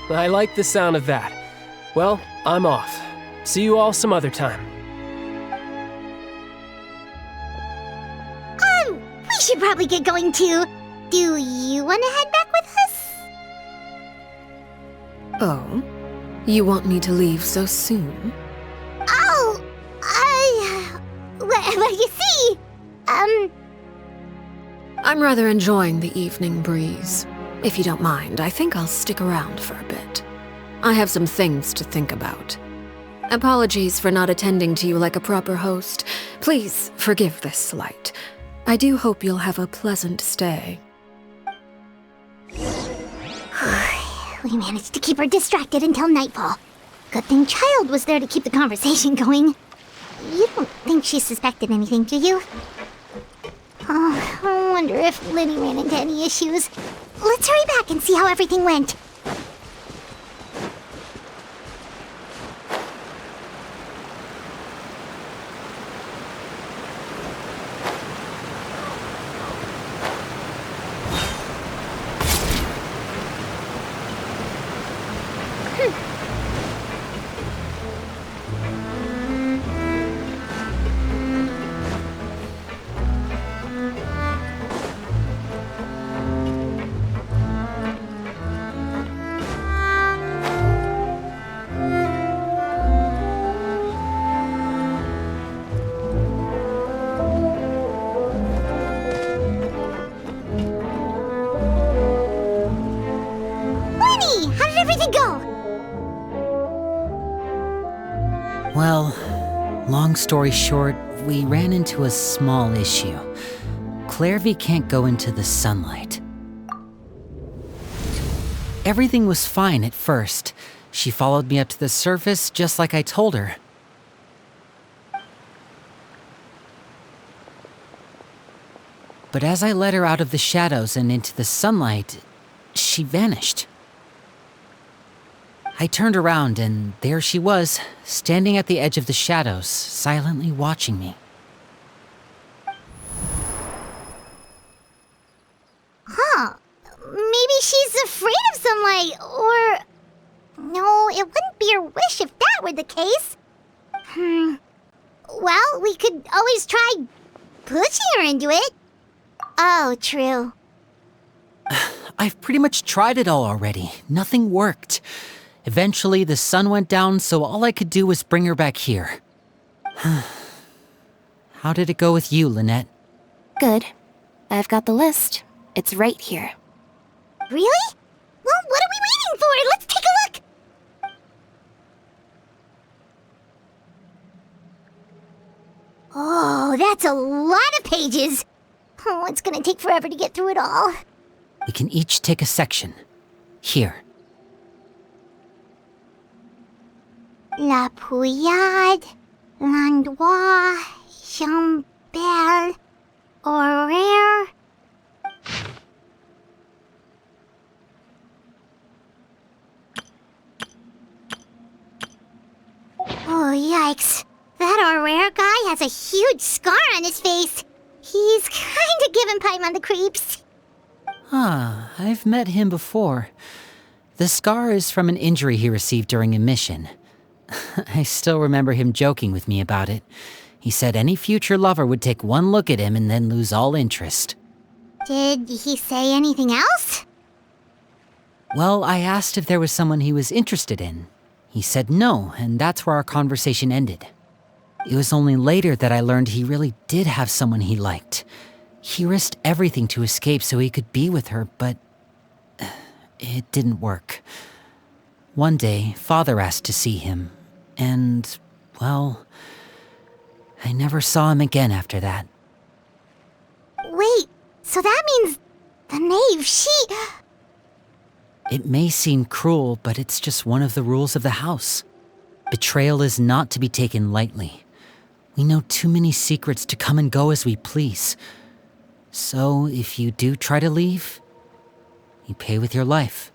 I like the sound of that. Well, I'm off. See you all some other time. We should probably get going too. Do you want to head back with us? Oh? You want me to leave so soon? Oh, well, you see, I'm rather enjoying the evening breeze. If you don't mind, I think I'll stick around for a bit. I have some things to think about. Apologies for not attending to you like a proper host. Please forgive this slight. I do hope you'll have a pleasant stay. We managed to keep her distracted until nightfall. Good thing Child was there to keep the conversation going. You don't think she suspected anything, do you? Oh, I wonder if Liddy ran into any issues. Let's hurry back and see how everything went. Well, long story short, we ran into a small issue. Clairvy can't go into the sunlight. Everything was fine at first. She followed me up to the surface just like I told her. But as I led her out of the shadows and into the sunlight, she vanished. I turned around and there she was, standing at the edge of the shadows, silently watching me. Huh. Maybe she's afraid of sunlight, or... No, it wouldn't be her wish if that were the case. Well, we could always try pushing her into it. Oh, true. I've pretty much tried it all already. Nothing worked. Eventually, the sun went down, so all I could do was bring her back here. How did it go with you, Lynette? Good. I've got the list. It's right here. Really? Well, what are we waiting for? Let's take a look! Oh, that's a lot of pages. Oh, it's gonna take forever to get through it all. We can each take a section. Here. La Pouillade, L'Endroit, Chambel, Horaire. Oh, yikes. That Horaire guy has a huge scar on his face. He's kinda giving Paimon the creeps. I've met him before. The scar is from an injury he received during a mission. I still remember him joking with me about it. He said any future lover would take one look at him and then lose all interest. Did he say anything else? Well, I asked if there was someone he was interested in. He said no, and that's where our conversation ended. It was only later that I learned he really did have someone he liked. He risked everything to escape so he could be with her, but it didn't work. One day, Father asked to see him, and, well, I never saw him again after that. Wait, so that means the Knave, It may seem cruel, but it's just one of the rules of the house. Betrayal is not to be taken lightly. We know too many secrets to come and go as we please. So, if you do try to leave, you pay with your life.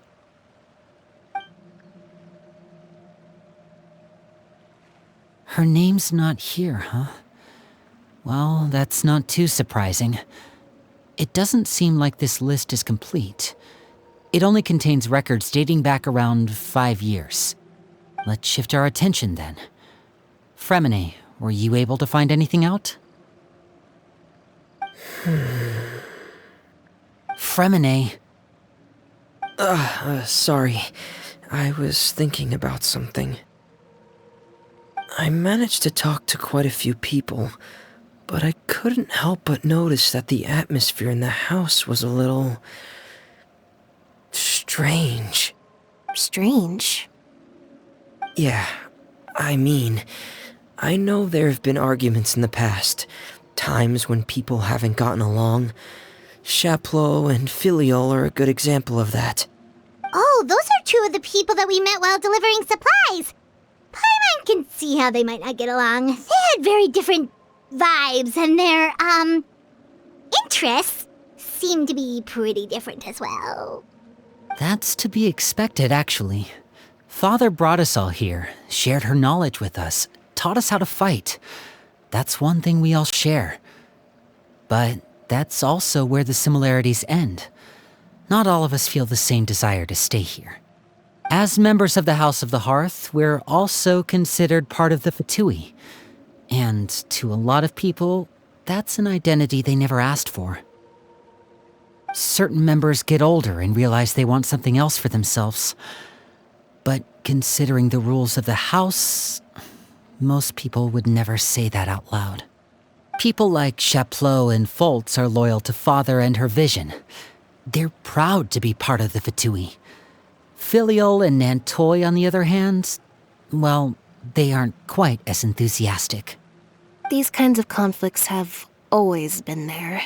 Her name's not here, huh? Well, that's not too surprising. It doesn't seem like this list is complete. It only contains records dating back around 5 years. Let's shift our attention then. Fremine, were you able to find anything out? Fremine. Sorry. I was thinking about something. I managed to talk to quite a few people, but I couldn't help but notice that the atmosphere in the house was a little strange. Strange? Yeah, I mean, I know there have been arguments in the past, times when people haven't gotten along. Chaplot and Filiol are a good example of that. Oh, those are two of the people that we met while delivering supplies. Paimon can see how they might not get along. They had very different vibes, and their, interests seem to be pretty different as well. That's to be expected, actually. Father brought us all here, shared her knowledge with us, taught us how to fight. That's one thing we all share. But that's also where the similarities end. Not all of us feel the same desire to stay here. As members of the House of the Hearth, we're also considered part of the Fatui. And to a lot of people, that's an identity they never asked for. Certain members get older and realize they want something else for themselves. But considering the rules of the house, most people would never say that out loud. People like Chaplot and Foltz are loyal to Father and her vision. They're proud to be part of the Fatui. Filiol and Nantoy, on the other hand, well, they aren't quite as enthusiastic. These kinds of conflicts have always been there.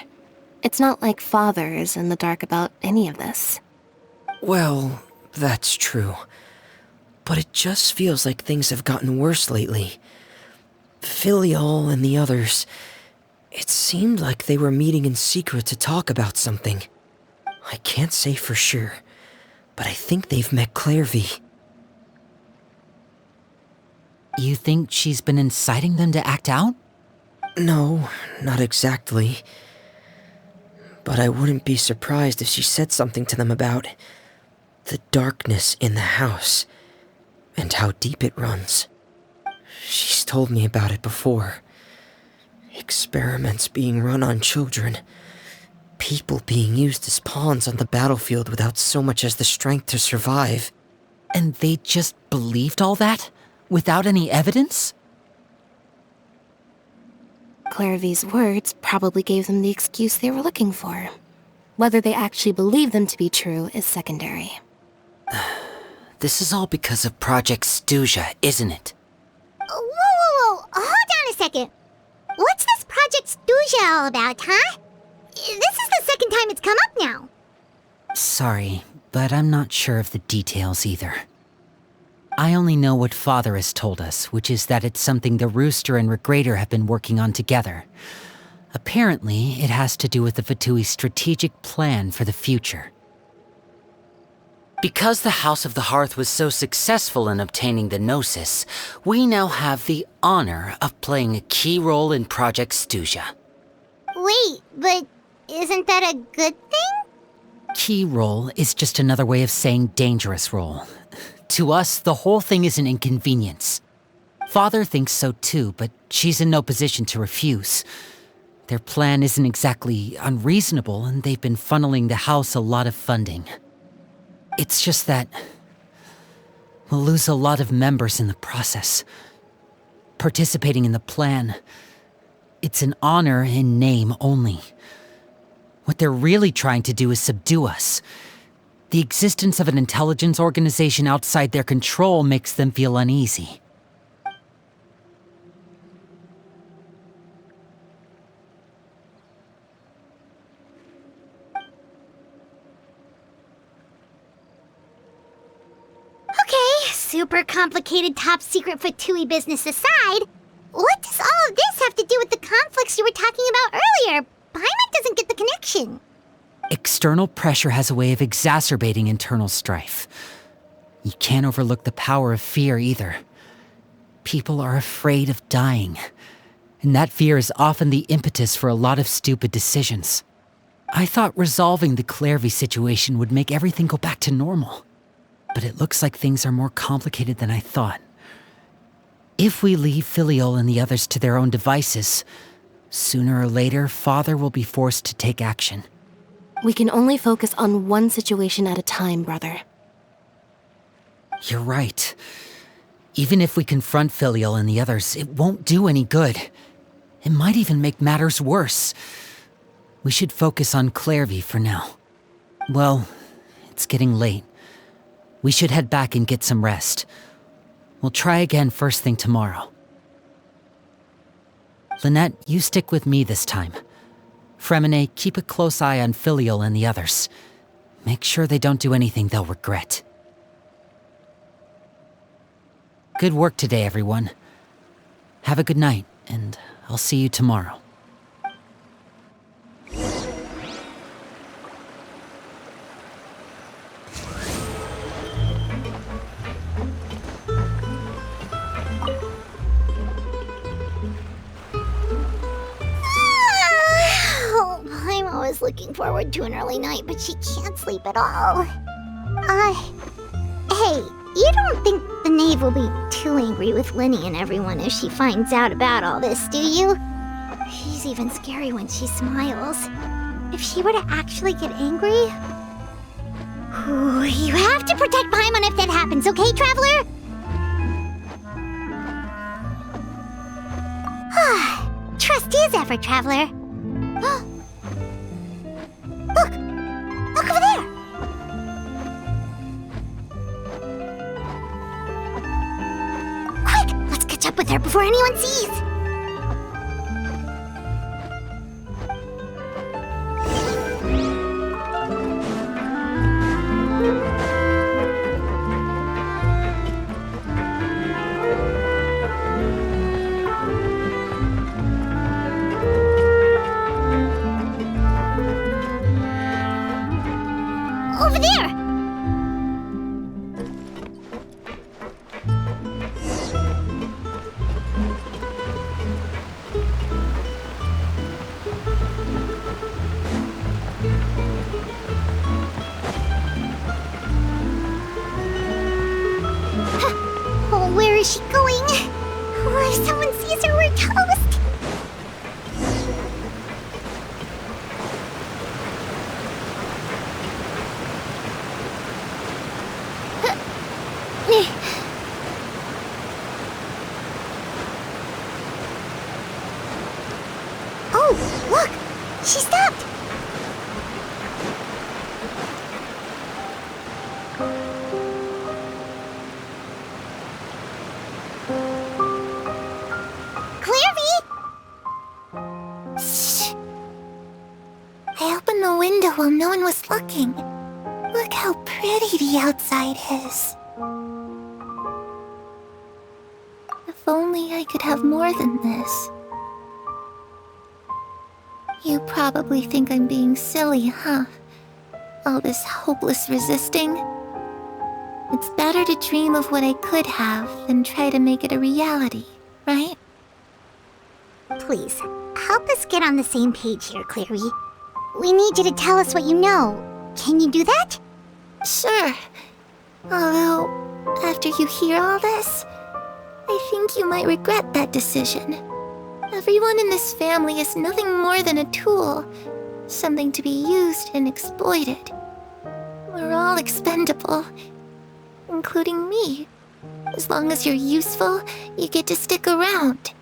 It's not like Father is in the dark about any of this. Well, that's true. But it just feels like things have gotten worse lately. Filiol and the others, it seemed like they were meeting in secret to talk about something. I can't say for sure, but I think they've met Clairvy. You think she's been inciting them to act out? No, not exactly. But I wouldn't be surprised if she said something to them about the darkness in the house and how deep it runs. She's told me about it before. Experiments being run on children. People being used as pawns on the battlefield without so much as the strength to survive. And they just believed all that? Without any evidence? Clairvy's words probably gave them the excuse they were looking for. Whether they actually believe them to be true is secondary. This is all because of Project Stuja, isn't it? Whoa. Hold on a second. What's this Project Stuja all about, huh? This is the second time it's come up now. Sorry, but I'm not sure of the details either. I only know what Father has told us, which is that it's something the Rooster and Regrader have been working on together. Apparently, it has to do with the Fatui's strategic plan for the future. Because the House of the Hearth was so successful in obtaining the Gnosis, we now have the honor of playing a key role in Project Stuja. Wait, but isn't that a good thing? Key role is just another way of saying dangerous role. To us, the whole thing is an inconvenience. Father thinks so too, but she's in no position to refuse. Their plan isn't exactly unreasonable, and they've been funneling the house a lot of funding. It's just that we'll lose a lot of members in the process. Participating in the plan, it's an honor in name only. What they're really trying to do is subdue us. The existence of an intelligence organization outside their control makes them feel uneasy. Super complicated top secret Fatui business aside, what does all of this have to do with the conflicts you were talking about earlier? Paimon doesn't get the connection. External pressure has a way of exacerbating internal strife. You can't overlook the power of fear either. People are afraid of dying, and that fear is often the impetus for a lot of stupid decisions. I thought resolving the Clairvy situation would make everything go back to normal. But it looks like things are more complicated than I thought. If we leave Filiol and the others to their own devices, sooner or later, Father will be forced to take action. We can only focus on one situation at a time, brother. You're right. Even if we confront Filiol and the others, it won't do any good. It might even make matters worse. We should focus on Clairvy for now. Well, it's getting late. We should head back and get some rest. We'll try again first thing tomorrow. Lynette, you stick with me this time. Fremine, keep a close eye on Filiol and the others. Make sure they don't do anything they'll regret. Good work today, everyone. Have a good night, and I'll see you tomorrow. I was looking forward to an early night, but she can't sleep at all. Hey, you don't think the Knave will be too angry with Linny and everyone if she finds out about all this, do you? She's even scary when she smiles. If she were to actually get angry... Ooh, you have to protect Paimon if that happens, okay, Traveler? Trust is ever, Traveler. Look over there! Quick, let's catch up with her before anyone sees! Over there! Oh, where is she going? Oh, if someone sees her, we're toast! Oh, look! She stopped! Clairvy! Shh. I opened the window while no one was looking. Look how pretty the outside is. If only I could have more than this. You probably think I'm being silly, huh? All this hopeless resisting. It's better to dream of what I could have than try to make it a reality, right? Please, help us get on the same page here, Clairvy. We need you to tell us what you know. Can you do that? Sure. Although, after you hear all this, I think you might regret that decision. Everyone in this family is nothing more than a tool, something to be used and exploited. We're all expendable, including me. As long as you're useful, you get to stick around.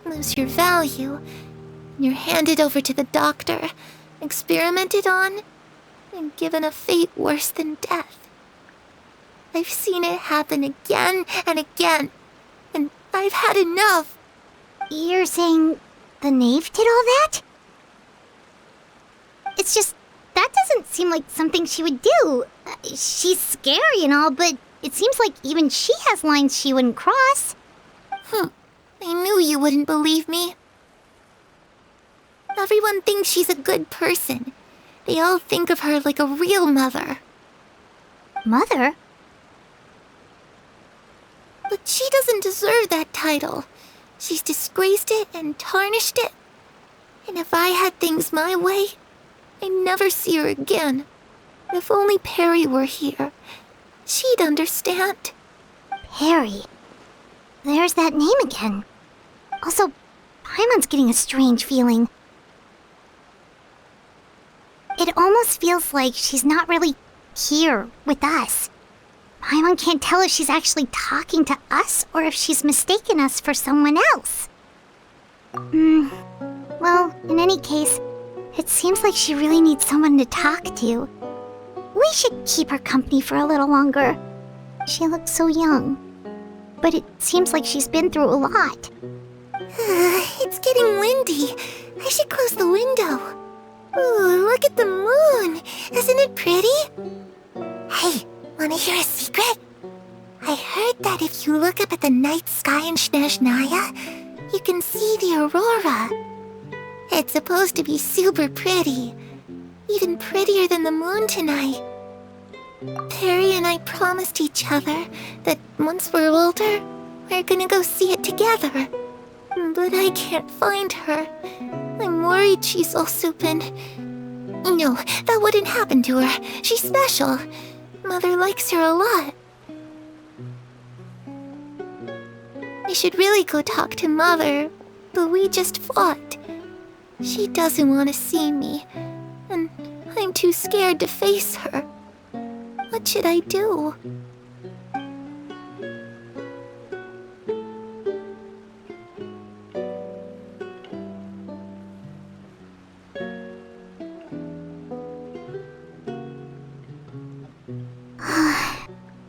Lose your value, and you're handed over to the doctor, experimented on, and given a fate worse than death. I've seen it happen again and again, and I've had enough. You're saying the Knave did all that? It's just, that doesn't seem like something she would do. She's scary and all, but it seems like even she has lines she wouldn't cross. I knew you wouldn't believe me. Everyone thinks she's a good person. They all think of her like a real mother. Mother? But she doesn't deserve that title. She's disgraced it and tarnished it. And if I had things my way, I'd never see her again. If only Perry were here, she'd understand. Perry. There's that name again. Also, Paimon's getting a strange feeling. It almost feels like she's not really here with us. Paimon can't tell if she's actually talking to us or if she's mistaken us for someone else. Well, in any case, it seems like she really needs someone to talk to. We should keep her company for a little longer. She looks so young. But it seems like she's been through a lot. It's getting windy. I should close the window. Ooh, look at the moon. Isn't it pretty? Hey, wanna hear a secret? I heard that if you look up at the night sky in Snezhnaya, you can see the aurora. It's supposed to be super pretty. Even prettier than the moon tonight. Perry and I promised each other that once we're older, we're gonna go see it together. But I can't find her. I'm worried she's also been... No, that wouldn't happen to her. She's special. Mother likes her a lot. I should really go talk to Mother, but we just fought. She doesn't want to see me, and I'm too scared to face her. What should I do?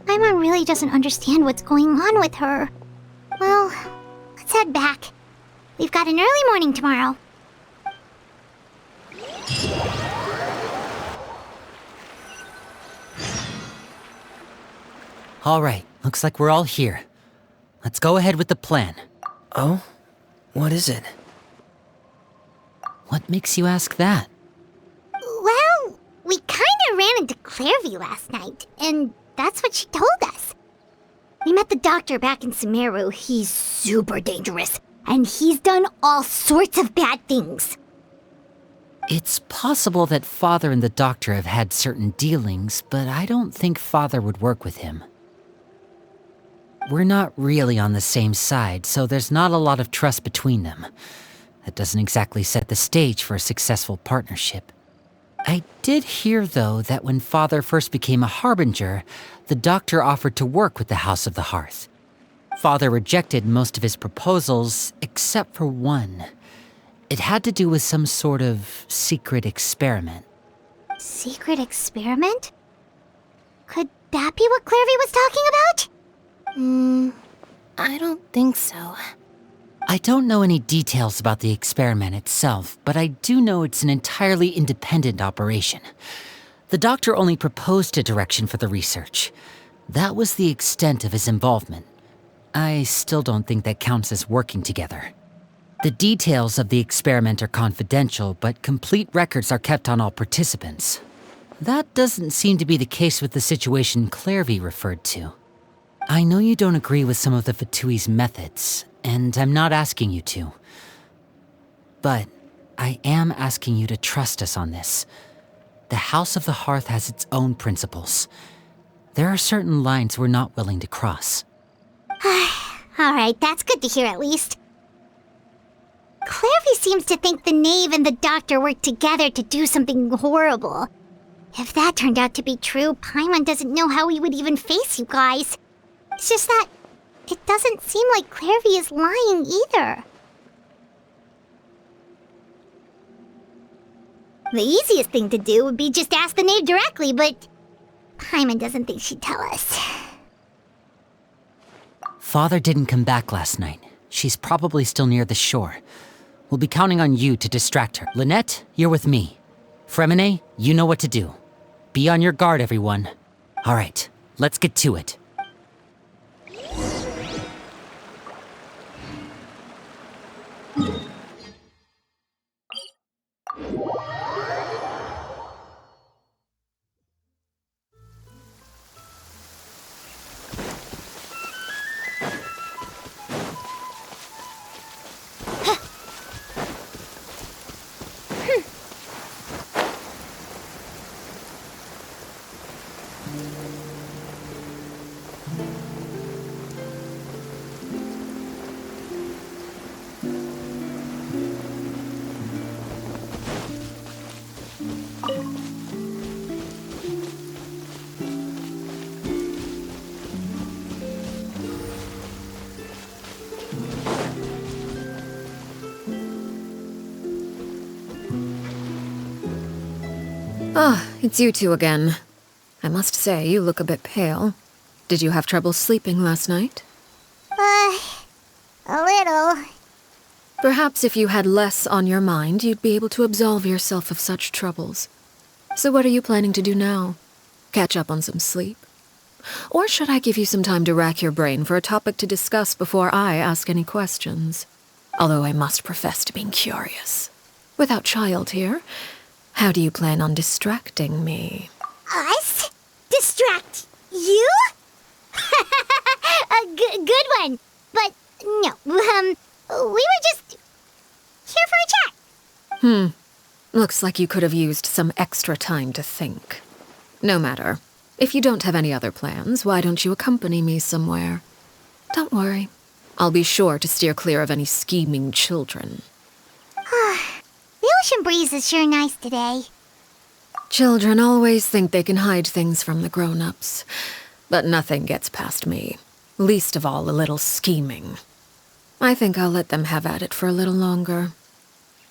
Paimon really doesn't understand what's going on with her. Well, let's head back. We've got an early morning tomorrow. All right, looks like we're all here. Let's go ahead with the plan. Oh? What is it? What makes you ask that? Well, we kinda ran into Clairvy last night, and that's what she told us. We met the doctor back in Sumeru. He's super dangerous, and he's done all sorts of bad things. It's possible that Father and the doctor have had certain dealings, but I don't think Father would work with him. We're not really on the same side, so there's not a lot of trust between them. That doesn't exactly set the stage for a successful partnership. I did hear, though, that when Father first became a Harbinger, the doctor offered to work with the House of the Hearth. Father rejected most of his proposals, except for one. It had to do with some sort of secret experiment. Secret experiment? Could that be what Clairvy was talking about? I don't think so. I don't know any details about the experiment itself, but I do know it's an entirely independent operation. The doctor only proposed a direction for the research. That was the extent of his involvement. I still don't think that counts as working together. The details of the experiment are confidential, but complete records are kept on all participants. That doesn't seem to be the case with the situation Clairvy referred to. I know you don't agree with some of the Fatui's methods, and I'm not asking you to. But I am asking you to trust us on this. The House of the Hearth has its own principles. There are certain lines we're not willing to cross. All Alright, that's good to hear at least. Clairvy seems to think the Knave and the Doctor worked together to do something horrible. If that turned out to be true, Paimon doesn't know how he would even face you guys. It's just that it doesn't seem like Clairvy is lying either. The easiest thing to do would be just ask the Knave directly, but Paimon doesn't think she'd tell us. Father didn't come back last night. She's probably still near the shore. We'll be counting on you to distract her. Lynette, you're with me. Fremine, you know what to do. Be on your guard, everyone. All right, let's get to it. Ah, it's you two again. I must say, you look a bit pale. Did you have trouble sleeping last night? A little. Perhaps if you had less on your mind, you'd be able to absolve yourself of such troubles. So what are you planning to do now? Catch up on some sleep? Or should I give you some time to rack your brain for a topic to discuss before I ask any questions? Although I must profess to being curious. Without child here, how do you plan on distracting me? Us? Distract you? A good one. But no, we were just here for a chat. Looks like you could have used some extra time to think. No matter. If you don't have any other plans, why don't you accompany me somewhere? Don't worry. I'll be sure to steer clear of any scheming children. The ocean breeze is sure nice today. Children always think they can hide things from the grown-ups. But nothing gets past me. Least of all a little scheming. I think I'll let them have at it for a little longer.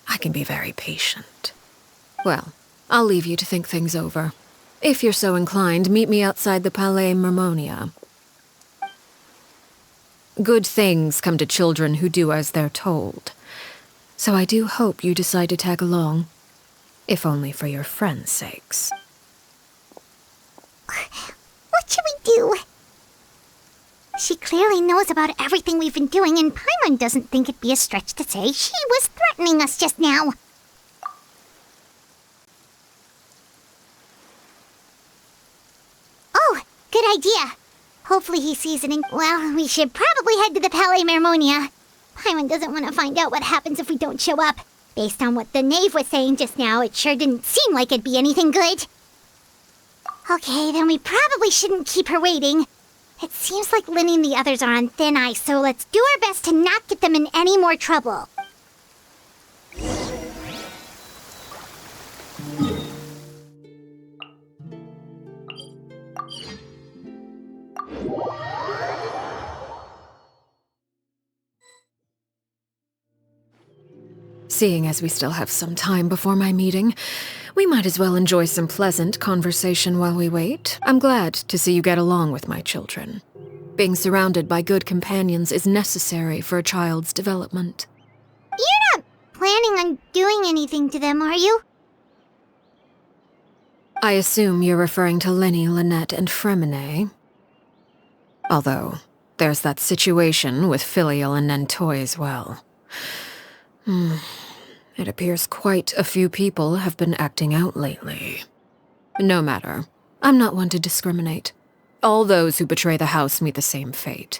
I can be very patient. Well, I'll leave you to think things over. If you're so inclined, meet me outside the Palais Mermonia. Good things come to children who do as they're told. So I do hope you decide to tag along. If only for your friends' sakes. What should we do? She clearly knows about everything we've been doing, and Paimon doesn't think it'd be a stretch to say she was threatening us just now. Oh, good idea. Hopefully he sees it well, we should probably head to the Palais Mermonia. Paimon doesn't want to find out what happens if we don't show up. Based on what the Knave was saying just now, it sure didn't seem like it'd be anything good. Okay, then we probably shouldn't keep her waiting. It seems like Lynn and the others are on thin ice, so let's do our best to not get them in any more trouble. Seeing as we still have some time before my meeting, we might as well enjoy some pleasant conversation while we wait. I'm glad to see you get along with my children. Being surrounded by good companions is necessary for a child's development. You're not planning on doing anything to them, are you? I assume you're referring to Lenny, Lynette, and Fremine. Although, there's that situation with Filial and Nentoy as well. It appears quite a few people have been acting out lately. No matter. I'm not one to discriminate. All those who betray the house meet the same fate.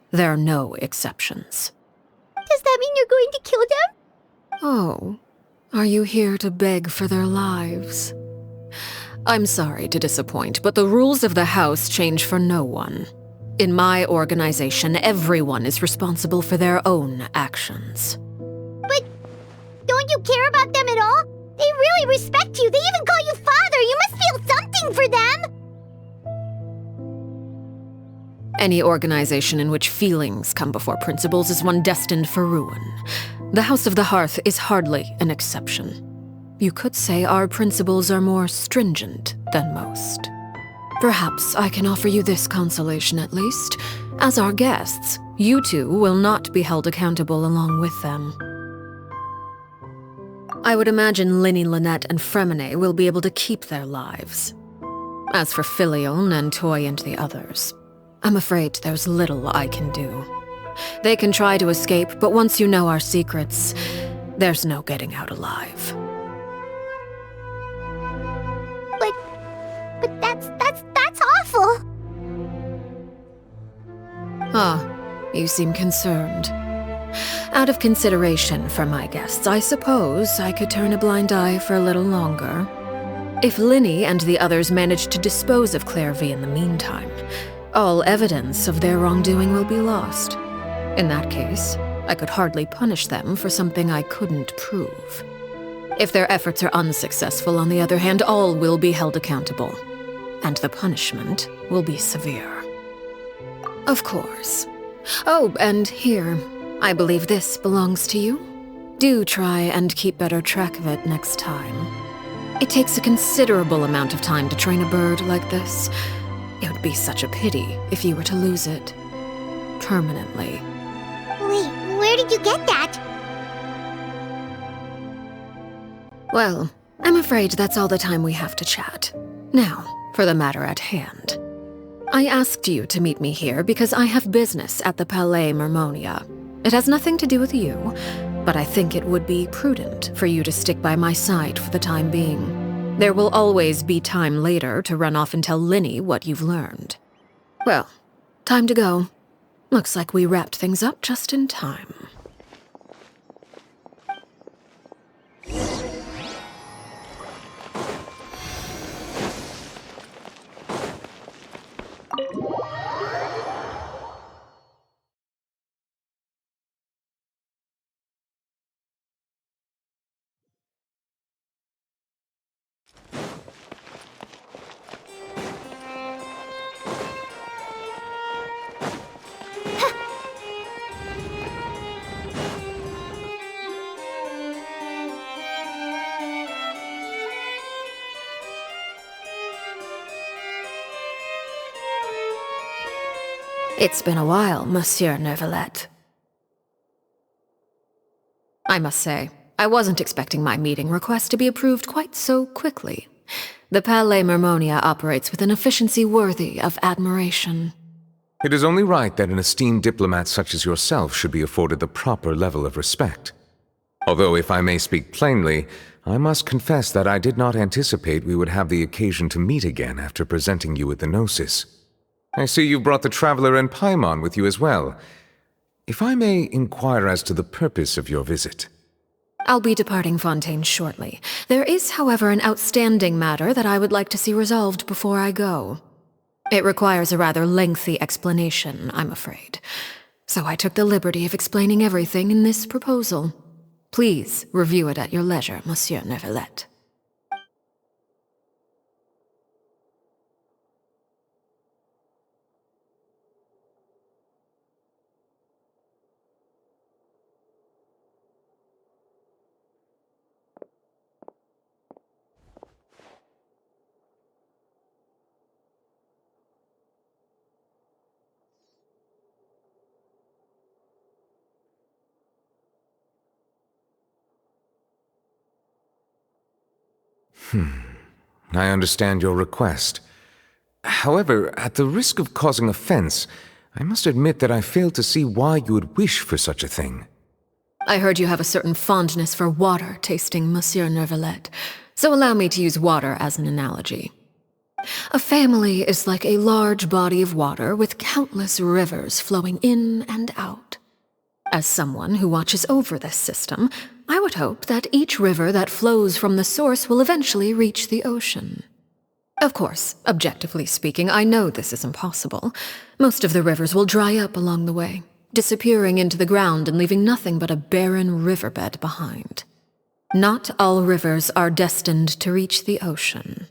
There are no exceptions. Does that mean you're going to kill them? Oh, are you here to beg for their lives? I'm sorry to disappoint, but the rules of the house change for no one. In my organization, everyone is responsible for their own actions. But don't you care about them at all? They really respect you. They even call you father. You must feel something for them. Any organization in which feelings come before principles is one destined for ruin. The House of the Hearth is hardly an exception. You could say our principles are more stringent than most. Perhaps I can offer you this consolation at least. As our guests, you two will not be held accountable along with them. I would imagine Linny, Lynette, and Fremine will be able to keep their lives. As for Filion and Toy and the others, I'm afraid there's little I can do. They can try to escape, but once you know our secrets, there's no getting out alive. But that's awful. Ah, you seem concerned. Out of consideration for my guests, I suppose I could turn a blind eye for a little longer. If Linny and the others manage to dispose of Clairvy in the meantime, all evidence of their wrongdoing will be lost. In that case, I could hardly punish them for something I couldn't prove. If their efforts are unsuccessful, on the other hand, all will be held accountable, and the punishment will be severe. Of course. Oh, and here, I believe this belongs to you. Do try and keep better track of it next time. It takes a considerable amount of time to train a bird like this. It would be such a pity if you were to lose it permanently. Wait, where did you get that? Well, I'm afraid that's all the time we have to chat. Now, for the matter at hand. I asked you to meet me here because I have business at the Palais Mermonia. It has nothing to do with you, but I think it would be prudent for you to stick by my side for the time being. There will always be time later to run off and tell Linny what you've learned. Well, time to go. Looks like we wrapped things up just in time. It's been a while, Monsieur Neuvillette. I must say, I wasn't expecting my meeting request to be approved quite so quickly. The Palais Mermonia operates with an efficiency worthy of admiration. It is only right that an esteemed diplomat such as yourself should be afforded the proper level of respect. Although, if I may speak plainly, I must confess that I did not anticipate we would have the occasion to meet again after presenting you with the Gnosis. I see you've brought the Traveler and Paimon with you as well. If I may inquire as to the purpose of your visit. I'll be departing Fontaine shortly. There is, however, an outstanding matter that I would like to see resolved before I go. It requires a rather lengthy explanation, I'm afraid. So I took the liberty of explaining everything in this proposal. Please review it at your leisure, Monsieur Neuvillette. I understand your request. However, at the risk of causing offense, I must admit that I fail to see why you would wish for such a thing. I heard you have a certain fondness for water tasting, Monsieur Neuvillette, so allow me to use water as an analogy. A family is like a large body of water with countless rivers flowing in and out. As someone who watches over this system, I would hope that each river that flows from the source will eventually reach the ocean. Of course, objectively speaking, I know this is impossible. Most of the rivers will dry up along the way, disappearing into the ground and leaving nothing but a barren riverbed behind. Not all rivers are destined to reach the ocean,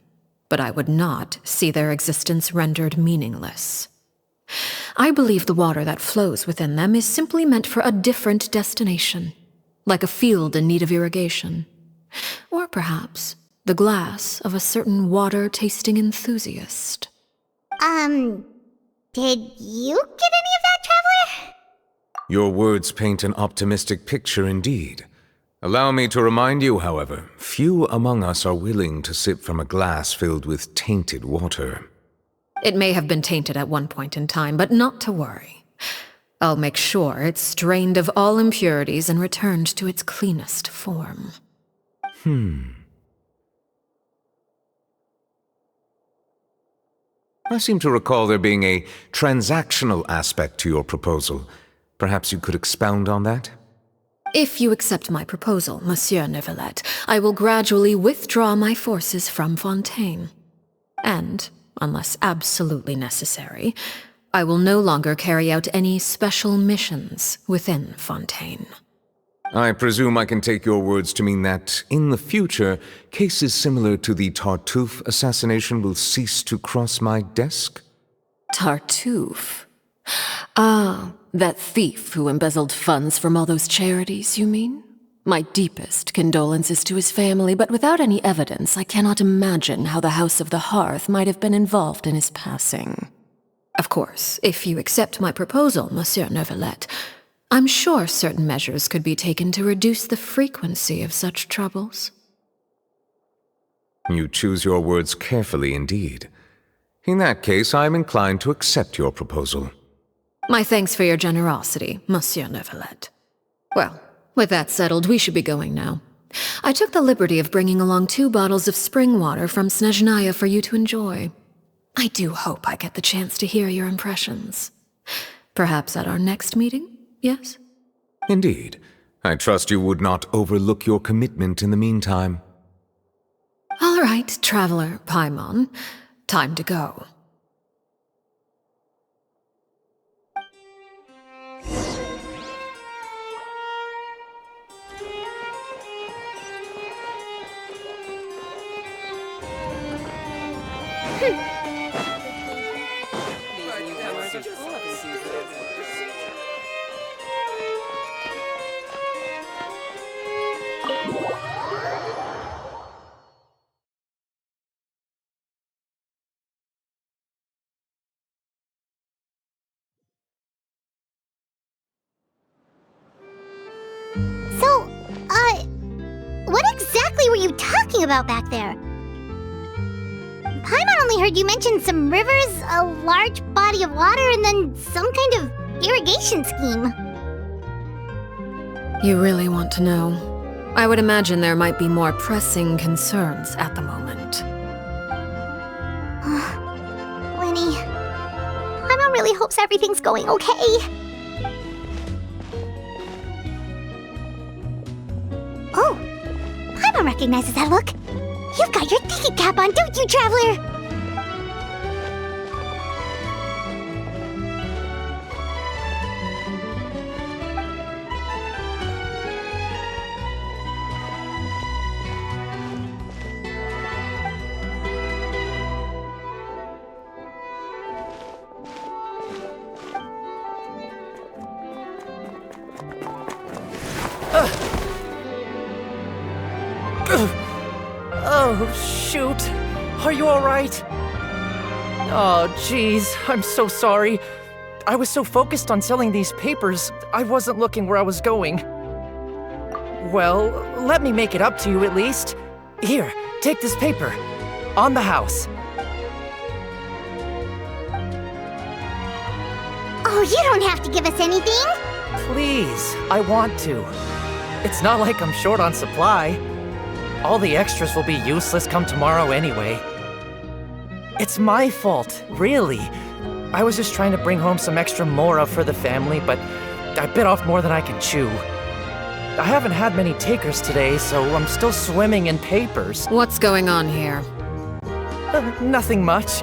but I would not see their existence rendered meaningless. I believe the water that flows within them is simply meant for a different destination, like a field in need of irrigation. Or perhaps the glass of a certain water-tasting enthusiast. Did you get any of that, Traveler? Your words paint an optimistic picture indeed. Allow me to remind you, however, few among us are willing to sip from a glass filled with tainted water. It may have been tainted at one point in time, but not to worry. I'll make sure it's drained of all impurities and returned to its cleanest form. I seem to recall there being a transactional aspect to your proposal. Perhaps you could expound on that? If you accept my proposal, Monsieur Neuvillette, I will gradually withdraw my forces from Fontaine. And, unless absolutely necessary, I will no longer carry out any special missions within Fontaine. I presume I can take your words to mean that, in the future, cases similar to the Tartuffe assassination will cease to cross my desk? Tartuffe? Ah, that thief who embezzled funds from all those charities, you mean? My deepest condolences to his family, but without any evidence, I cannot imagine how the House of the Hearth might have been involved in his passing. Of course, if you accept my proposal, Monsieur Neuvillette, I'm sure certain measures could be taken to reduce the frequency of such troubles. You choose your words carefully indeed. In that case, I am inclined to accept your proposal. My thanks for your generosity, Monsieur Neuvillette. Well, with that settled, we should be going now. I took the liberty of bringing along 2 bottles of spring water from Snezhnaya for you to enjoy. I do hope I get the chance to hear your impressions. Perhaps at our next meeting? Yes? Indeed. I trust you would not overlook your commitment in the meantime. All right, Traveler Paimon. Time to go. So, what exactly were you talking about back there? Paimon only heard you mention some rivers, a large body of water, and then some kind of irrigation scheme. You really want to know? I would imagine there might be more pressing concerns at the moment. Winnie, Paimon really hopes everything's going okay. Oh, Paimon recognizes that look. You've got your ticket cap on, don't you, Traveler? Oh, shoot. Are you alright? Oh, jeez. I'm so sorry. I was so focused on selling these papers, I wasn't looking where I was going. Well, let me make it up to you at least. Here, take this paper. On the house. Oh, you don't have to give us anything. Please, I want to. It's not like I'm short on supply. All the extras will be useless come tomorrow anyway. It's my fault, really. I was just trying to bring home some extra mora for the family, but I bit off more than I can chew. I haven't had many takers today, so I'm still swimming in papers. What's going on here? Nothing much.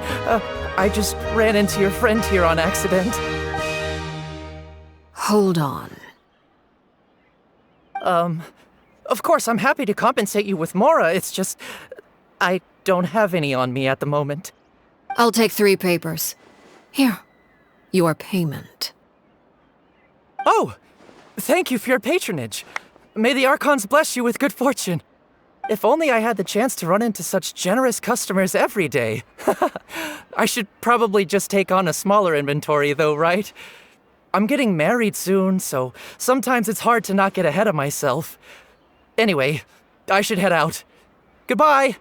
I just ran into your friend here on accident. Hold on. Of course, I'm happy to compensate you with Mora. It's just, I don't have any on me at the moment. I'll take 3 papers. Here, your payment. Oh, thank you for your patronage. May the Archons bless you with good fortune. If only I had the chance to run into such generous customers every day. I should probably just take on a smaller inventory though, right? I'm getting married soon, so sometimes it's hard to not get ahead of myself. Anyway, I should head out. Goodbye!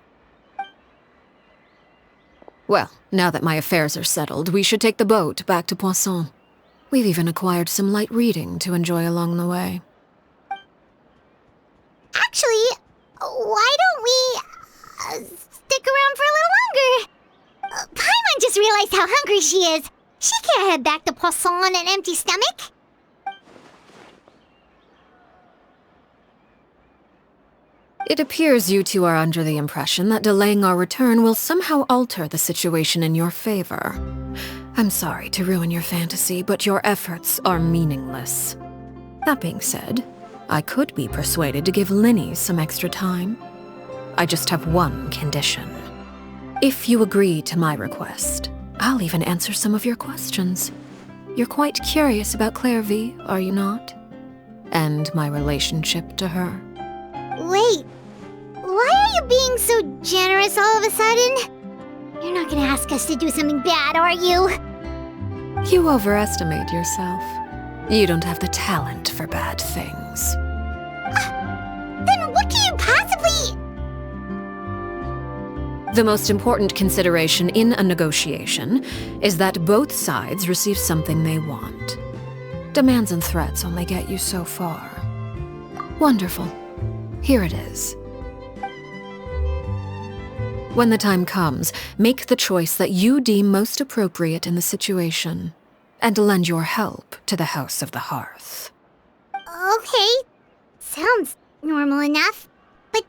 Well, now that my affairs are settled, we should take the boat back to Poisson. We've even acquired some light reading to enjoy along the way. Actually, why don't we stick around for a little longer? Paimon just realized how hungry she is. She can't head back to Poisson on an empty stomach. It appears you two are under the impression that delaying our return will somehow alter the situation in your favor. I'm sorry to ruin your fantasy, but your efforts are meaningless. That being said, I could be persuaded to give Linny some extra time. I just have one condition. If you agree to my request, I'll even answer some of your questions. You're quite curious about Clairvy, are you not? And my relationship to her. Wait, why are you being so generous all of a sudden? You're not gonna ask us to do something bad, are you? You overestimate yourself. You don't have the talent for bad things. Then what can you possibly... The most important consideration in a negotiation is that both sides receive something they want. Demands and threats only get you so far. Wonderful. Here it is. When the time comes, make the choice that you deem most appropriate in the situation, and lend your help to the House of the Hearth. Okay, sounds normal enough. But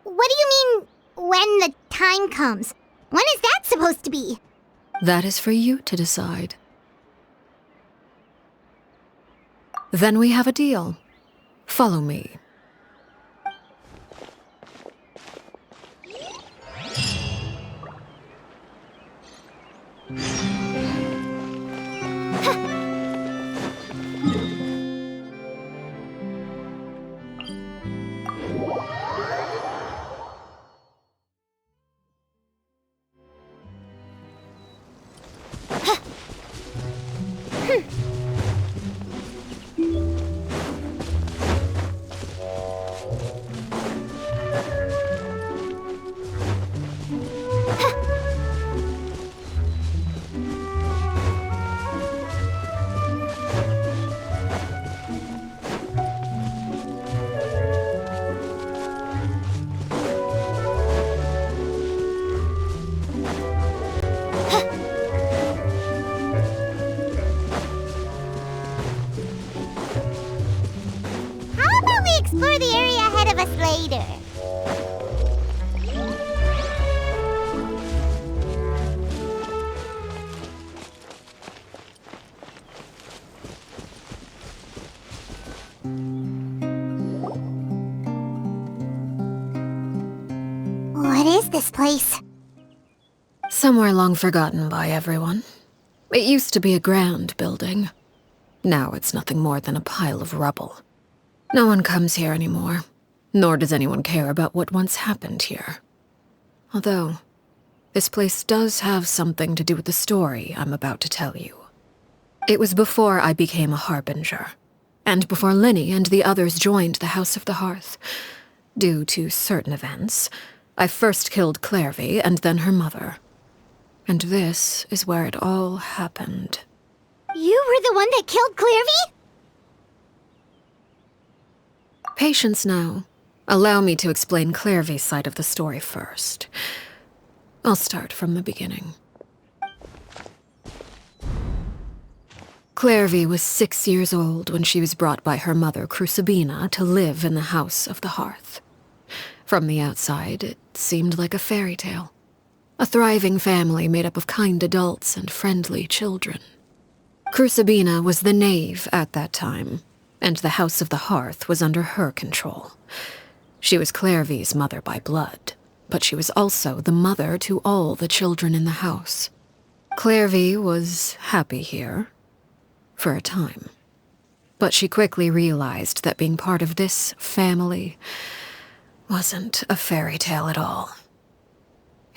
what do you mean, when the time comes? When is that supposed to be? That is for you to decide. Then we have a deal. Follow me. Explore the area ahead of us later. What is this place? Somewhere long forgotten by everyone. It used to be a grand building. Now it's nothing more than a pile of rubble. No one comes here anymore, nor does anyone care about what once happened here. Although, this place does have something to do with the story I'm about to tell you. It was before I became a Harbinger, and before Linny and the others joined the House of the Hearth. Due to certain events, I first killed Clairvy and then her mother. And this is where it all happened. You were the one that killed Clairvy? Patience now. Allow me to explain Clairvy's side of the story first. I'll start from the beginning. Clairvy was 6 years old when she was brought by her mother, Crucibina, to live in the House of the Hearth. From the outside, it seemed like a fairy tale. A thriving family made up of kind adults and friendly children. Crucibina was the Knave at that time, and the House of the Hearth was under her control. She was Clairvy's mother by blood, but she was also the mother to all the children in the house. Clairvy was happy here, for a time. But she quickly realized that being part of this family wasn't a fairy tale at all.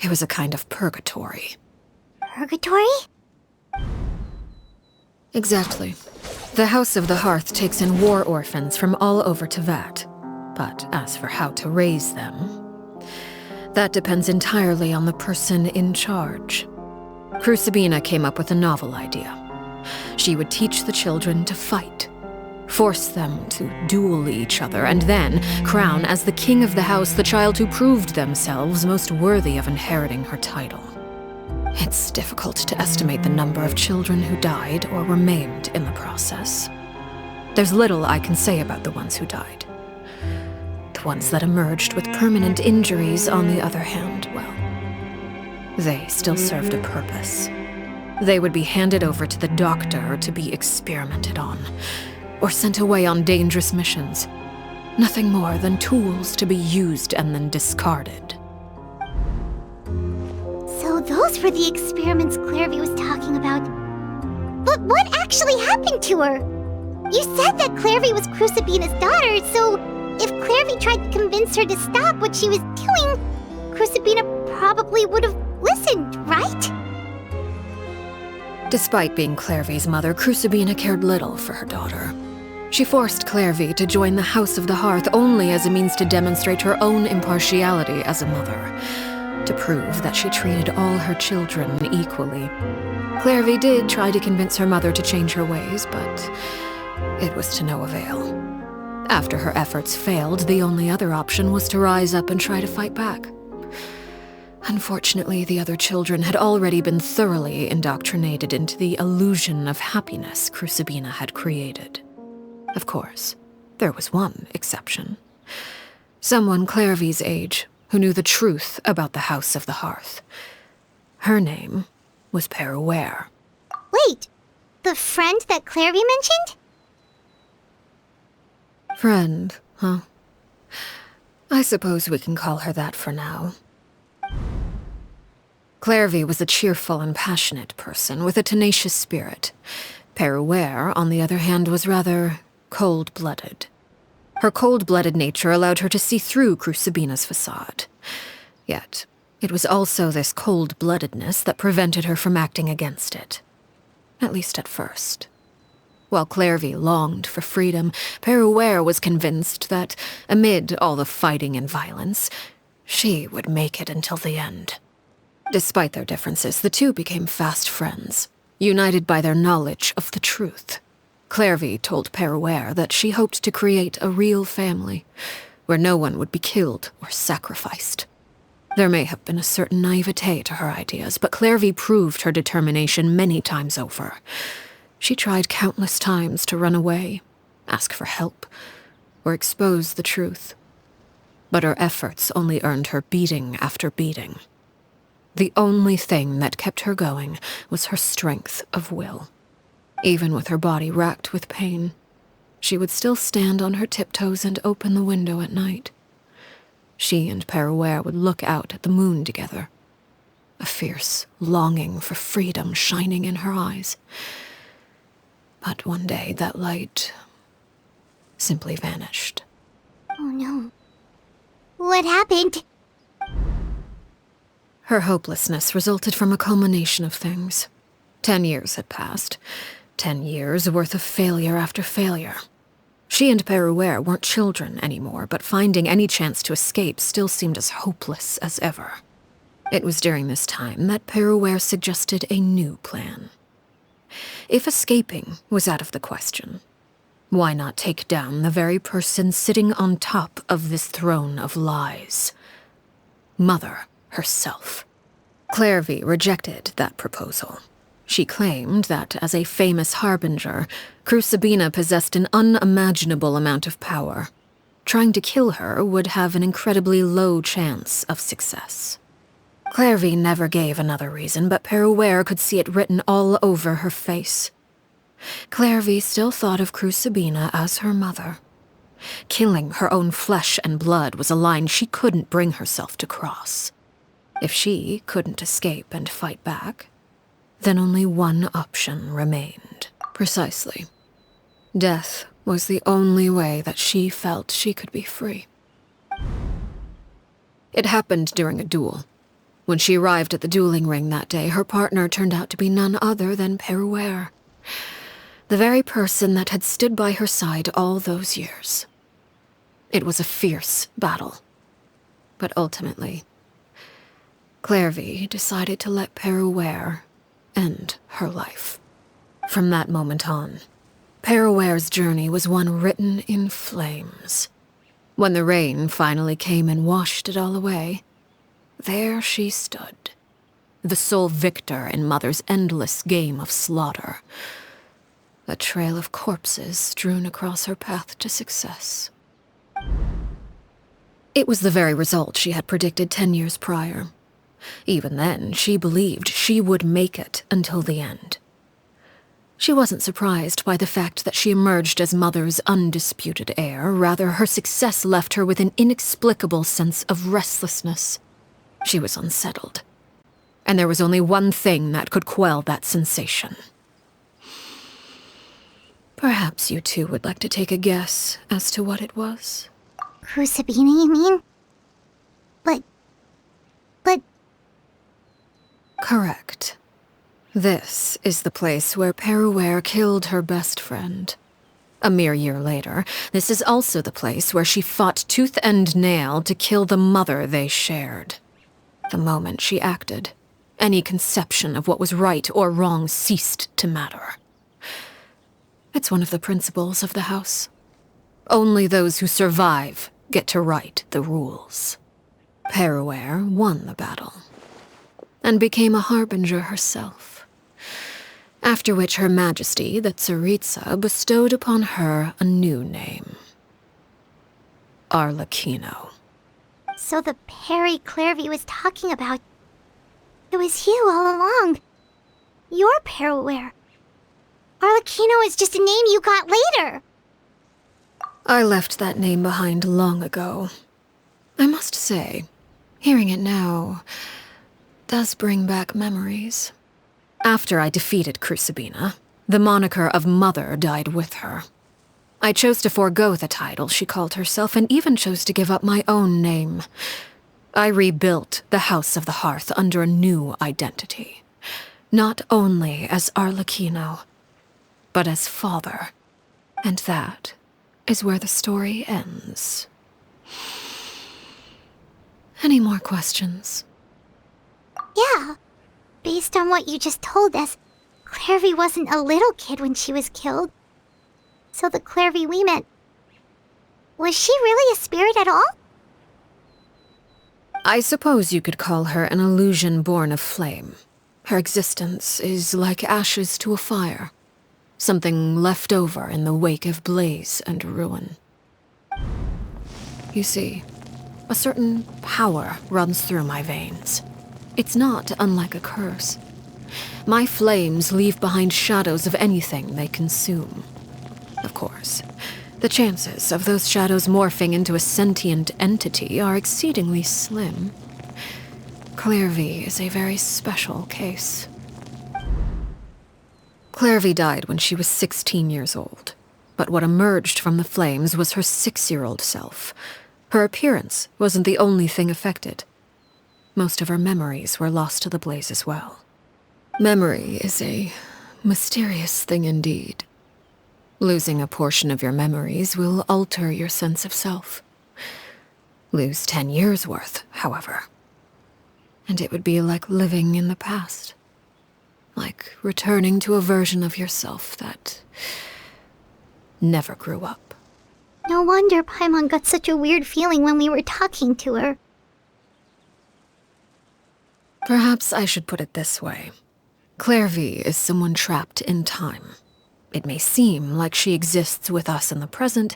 It was a kind of purgatory. Purgatory? Exactly. The House of the Hearth takes in war orphans from all over Tevat. But as for how to raise them, that depends entirely on the person in charge. Crucibina came up with a novel idea. She would teach the children to fight, force them to duel each other, and then crown as the king of the house the child who proved themselves most worthy of inheriting her title. It's difficult to estimate the number of children who died or were maimed in the process. There's little I can say about the ones who died. The ones that emerged with permanent injuries, on the other hand, well, they still served a purpose. They would be handed over to the doctor to be experimented on, or sent away on dangerous missions. Nothing more than tools to be used and then discarded. So those were the experiments Clairvy was talking about. But what actually happened to her? You said that Clairvy was Crucibina's daughter, so if Clairvy tried to convince her to stop what she was doing, Crucibina probably would have listened, right? Despite being Clairvy's mother, Crucibina cared little for her daughter. She forced Clairvy to join the House of the Hearth only as a means to demonstrate her own impartiality as a mother, to prove that she treated all her children equally. Clairvy did try to convince her mother to change her ways, but it was to no avail. After her efforts failed, the only other option was to rise up and try to fight back. Unfortunately, the other children had already been thoroughly indoctrinated into the illusion of happiness Crucibina had created. Of course, there was one exception. Someone Clairvy's age who knew the truth about the House of the Hearth. Her name was Peruere. Wait, the friend that Clairvy mentioned? Friend, huh? I suppose we can call her that for now. Clairvy was a cheerful and passionate person with a tenacious spirit. Peruere, on the other hand, was rather cold-blooded. Her cold-blooded nature allowed her to see through Crucibina's facade. Yet, it was also this cold-bloodedness that prevented her from acting against it. At least at first. While Clairvy longed for freedom, Peruere was convinced that, amid all the fighting and violence, she would make it until the end. Despite their differences, the two became fast friends, united by their knowledge of the truth. Clairvy told Peruere that she hoped to create a real family, where no one would be killed or sacrificed. There may have been a certain naivete to her ideas, but Clairvy proved her determination many times over. She tried countless times to run away, ask for help, or expose the truth. But her efforts only earned her beating after beating. The only thing that kept her going was her strength of will. Even with her body racked with pain, she would still stand on her tiptoes and open the window at night. She and Peruere would look out at the moon together, a fierce longing for freedom shining in her eyes. But one day that light simply vanished. Oh no. What happened? Her hopelessness resulted from a culmination of things. 10 years had passed. 10 years worth of failure after failure. She and Peruere weren't children anymore, but finding any chance to escape still seemed as hopeless as ever. It was during this time that Peruere suggested a new plan. If escaping was out of the question, why not take down the very person sitting on top of this throne of lies? Mother herself. Clairvy rejected that proposal. She claimed that, as a famous Harbinger, Crucibina possessed an unimaginable amount of power. Trying to kill her would have an incredibly low chance of success. Clairvy never gave another reason, but Peruere could see it written all over her face. Clairvy still thought of Crucibina as her mother. Killing her own flesh and blood was a line she couldn't bring herself to cross. If she couldn't escape and fight back, then only one option remained. Precisely. Death was the only way that she felt she could be free. It happened during a duel. When she arrived at the dueling ring that day, her partner turned out to be none other than Peruere, the very person that had stood by her side all those years. It was a fierce battle, but ultimately, Clairvy decided to let Peruere end her life. From that moment on, Peruere's journey was one written in flames. When the rain finally came and washed it all away, there she stood, the sole victor in Mother's endless game of slaughter, a trail of corpses strewn across her path to success. It was the very result she had predicted 10 years prior. Even then, she believed she would make it until the end. She wasn't surprised by the fact that she emerged as Mother's undisputed heir. Rather, her success left her with an inexplicable sense of restlessness. She was unsettled, and there was only one thing that could quell that sensation. Perhaps you two would like to take a guess as to what it was? Crucibina, you mean? But... Correct. This is the place where Peruere killed her best friend. A mere year later, this is also the place where she fought tooth and nail to kill the mother they shared. The moment she acted, any conception of what was right or wrong ceased to matter. It's one of the principles of the house. Only those who survive get to write the rules. Peruere won the battle, and became a Harbinger herself. After which Her Majesty, the Tsaritsa, bestowed upon her a new name. Arlechino. So the Perry Clairvy was talking about... It was you all along. You're Peruere. Arlechino is just a name you got later. I left that name behind long ago. I must say, hearing it now does bring back memories. After I defeated Crucibina, the moniker of Mother died with her. I chose to forego the title she called herself, and even chose to give up my own name. I rebuilt the House of the Hearth under a new identity. Not only as Arlechino, but as father. And that is where the story ends. Any more questions? Yeah. Based on what you just told us, Clairvy wasn't a little kid when she was killed. So the Clairvy we met... Was she really a spirit at all? I suppose you could call her an illusion born of flame. Her existence is like ashes to a fire. Something left over in the wake of blaze and ruin. You see, a certain power runs through my veins. It's not unlike a curse. My flames leave behind shadows of anything they consume. Of course, the chances of those shadows morphing into a sentient entity are exceedingly slim. Clairvy is a very special case. Clairvy died when she was 16 years old, but what emerged from the flames was her 6-year-old self. Her appearance wasn't the only thing affected. Most of her memories were lost to the blaze as well. Memory is a mysterious thing indeed. Losing a portion of your memories will alter your sense of self. Lose 10 years' worth, however, and it would be like living in the past. Like returning to a version of yourself that never grew up. No wonder Paimon got such a weird feeling when we were talking to her. Perhaps I should put it this way. Clairvy is someone trapped in time. It may seem like she exists with us in the present,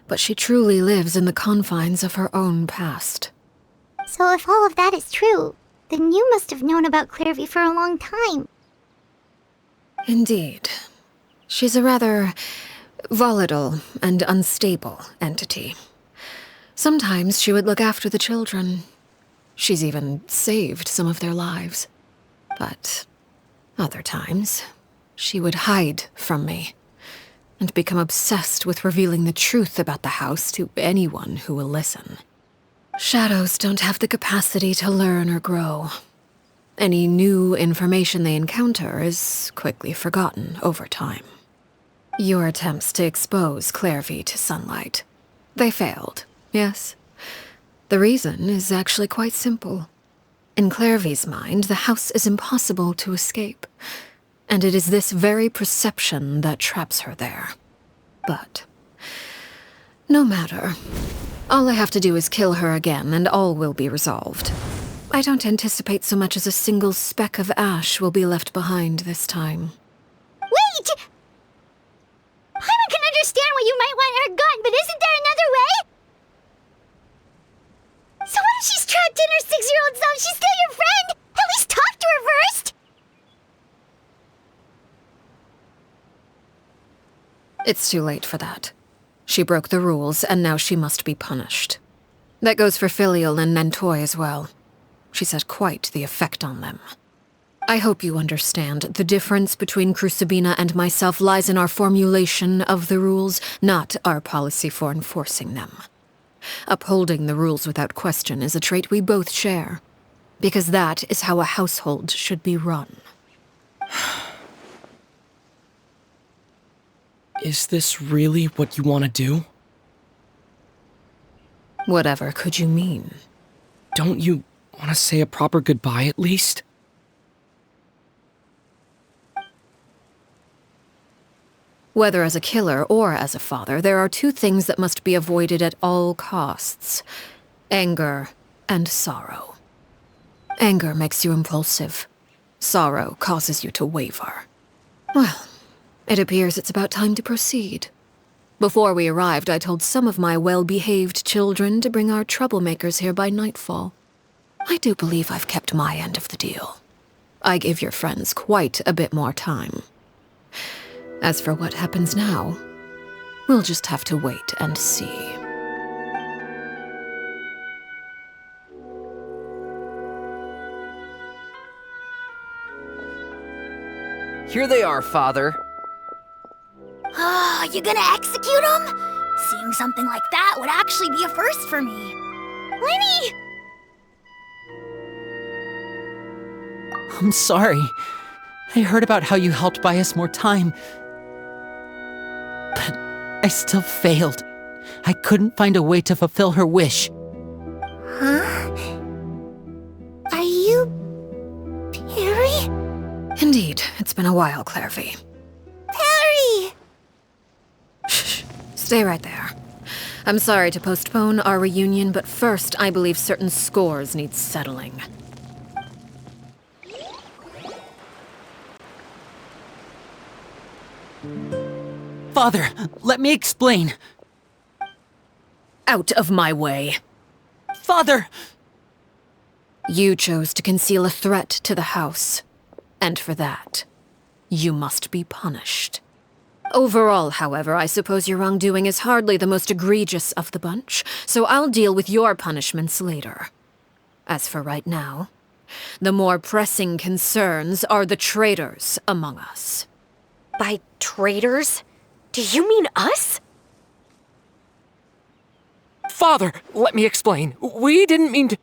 but she truly lives in the confines of her own past. So if all of that is true, Then you must have known about Clairvy for a long time. Indeed. She's a rather volatile and unstable entity. Sometimes she would look after the children. She's even saved some of their lives. But other times, she would hide from me and become obsessed with revealing the truth about the house to anyone who will listen. Shadows don't have the capacity to learn or grow. Any new information they encounter is quickly forgotten over time. Your attempts to expose Clairvy to sunlight, they failed, yes? The reason is actually quite simple. In Clairvy's mind, the house is impossible to escape, and it is this very perception that traps her there. But no matter. All I have to do is kill her again, and all will be resolved. I don't anticipate so much as a single speck of ash will be left behind this time. Wait! Paimon can understand why you might want her gone, but isn't there another way? So what if she's trapped in her 6-year-old self? She's still your friend! At least talk to her first! It's too late for that. She broke the rules, and now she must be punished. That goes for Filial and Nantoy as well. She's had quite the effect on them. I hope you understand the difference between Crucibina and myself lies in our formulation of the rules, not our policy for enforcing them. Upholding the rules without question is a trait we both share, because that is how a household should be run. Is this really what you want to do? Whatever could you mean? Don't you want to say a proper goodbye at least? Whether as a killer or as a father, there are two things that must be avoided at all costs: anger and sorrow. Anger makes you impulsive. Sorrow causes you to waver. Well, it appears it's about time to proceed. Before we arrived, I told some of my well-behaved children to bring our troublemakers here by nightfall. I do believe I've kept my end of the deal. I gave your friends quite a bit more time. As for what happens now, we'll just have to wait and see. Here they are, Father. Oh, you gonna execute him? Seeing something like that would actually be a first for me. Winnie! I'm sorry. I heard about how you helped buy us more time. But I still failed. I couldn't find a way to fulfill her wish. Huh? Are you... Perry? Indeed, it's been a while, Clairvy. Perry! Shh, stay right there. I'm sorry to postpone our reunion, but first I believe certain scores need settling. Father, let me explain. Out of my way. Father! You chose to conceal a threat to the house, and for that, you must be punished. Overall, however, I suppose your wrongdoing is hardly the most egregious of the bunch, so I'll deal with your punishments later. As for right now, the more pressing concerns are the traitors among us. By traitors? Do you mean us? Father, let me explain. We didn't mean to...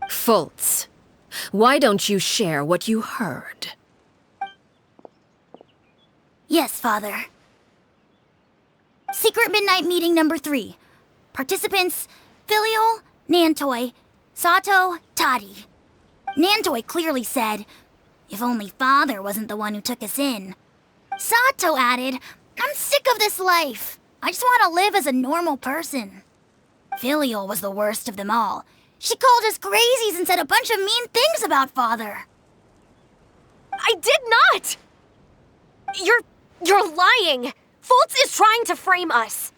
Fultz, why don't you share what you heard? Yes, Father. Secret Midnight Meeting number 3. Participants, Filial, Nantoy, Sato, Toddy. Nantoy clearly said, if only Father wasn't the one who took us in. Sato added, I'm sick of this life. I just want to live as a normal person. Filial was the worst of them all. She called us crazies and said a bunch of mean things about Father. I did not! You're lying! Fultz is trying to frame us.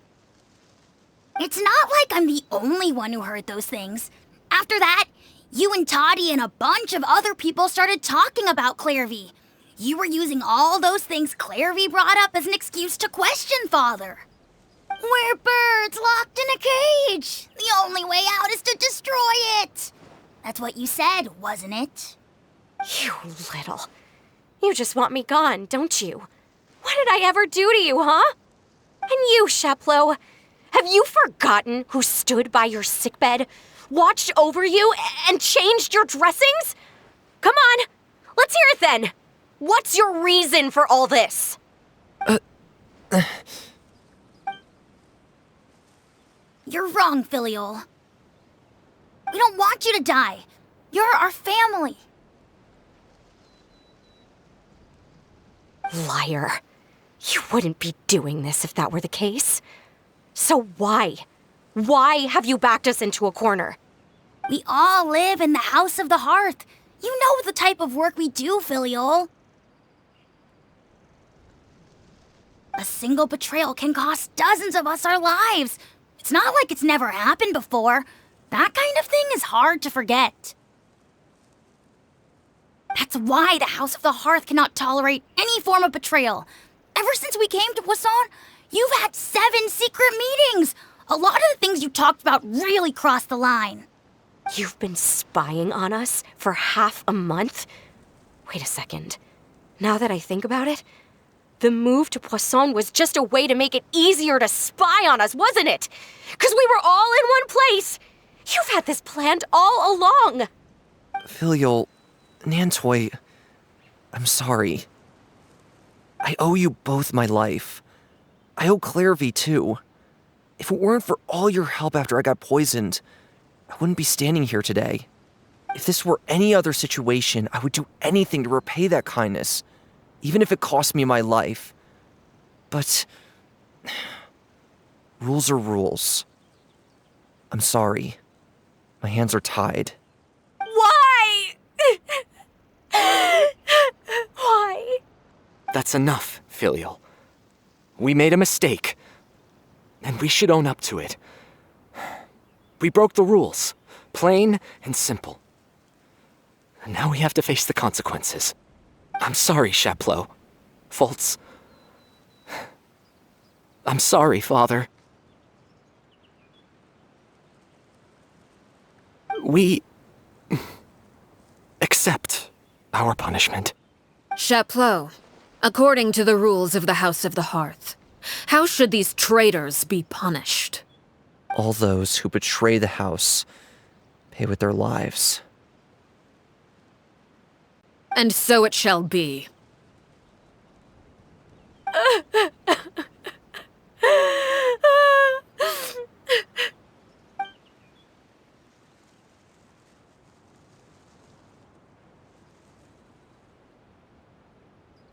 It's not like I'm the only one who heard those things. After that, You and Toddy and a bunch of other people started talking about Clairvy. You were using all those things Clairvy brought up as an excuse to question Father. We're birds locked in a cage. The only way out is to destroy it. That's what you said, wasn't it? You little. You just want me gone, don't you? What did I ever do to you, huh? And you, Sheplo, have you forgotten who stood by your sickbed, watched over you, and changed your dressings? Come on, let's hear it then. What's your reason for all this? You're wrong, Filial. We don't want you to die. You're our family. Liar. You wouldn't be doing this if that were the case. So why? Why have you backed us into a corner? We all live in the House of the Hearth. You know the type of work we do, Filial. A single betrayal can cost dozens of us our lives. It's not like it's never happened before. That kind of thing is hard to forget. That's why the House of the Hearth cannot tolerate any form of betrayal. Ever since we came to Poisson, you've had 7 secret meetings. A lot of the things you talked about really crossed the line. You've been spying on us for half a month? Wait a second. Now that I think about it, the move to Poisson was just a way to make it easier to spy on us, wasn't it? Because we were all in one place. You've had this planned all along. Filial, Nantoy, I'm sorry. I owe you both my life. I owe Clairvy too. If it weren't for all your help after I got poisoned, I wouldn't be standing here today. If this were any other situation, I would do anything to repay that kindness, even if it cost me my life. But rules are rules. I'm sorry. My hands are tied. Why? Why? That's enough, Filial. We made a mistake, and we should own up to it. We broke the rules, plain and simple. And now we have to face the consequences. I'm sorry, Chapleau. Fultz. I'm sorry, Father. We accept our punishment. Chapleau, according to the rules of the House of the Hearth, how should these traitors be punished? All those who betray the house pay with their lives. And so it shall be.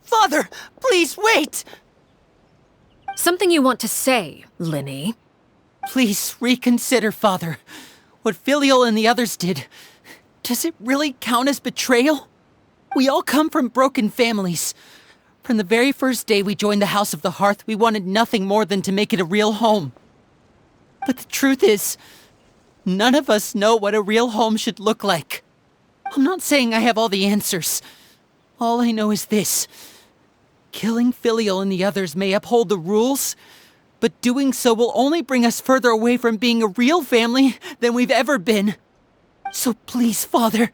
Father, please wait! Something you want to say, Linny? Please reconsider, Father. What Filial and the others did, does it really count as betrayal? We all come from broken families. From the very first day we joined the House of the Hearth, we wanted nothing more than to make it a real home. But the truth is, none of us know what a real home should look like. I'm not saying I have all the answers. All I know is this. Killing Filial and the others may uphold the rules, but doing so will only bring us further away from being a real family than we've ever been. So please, Father,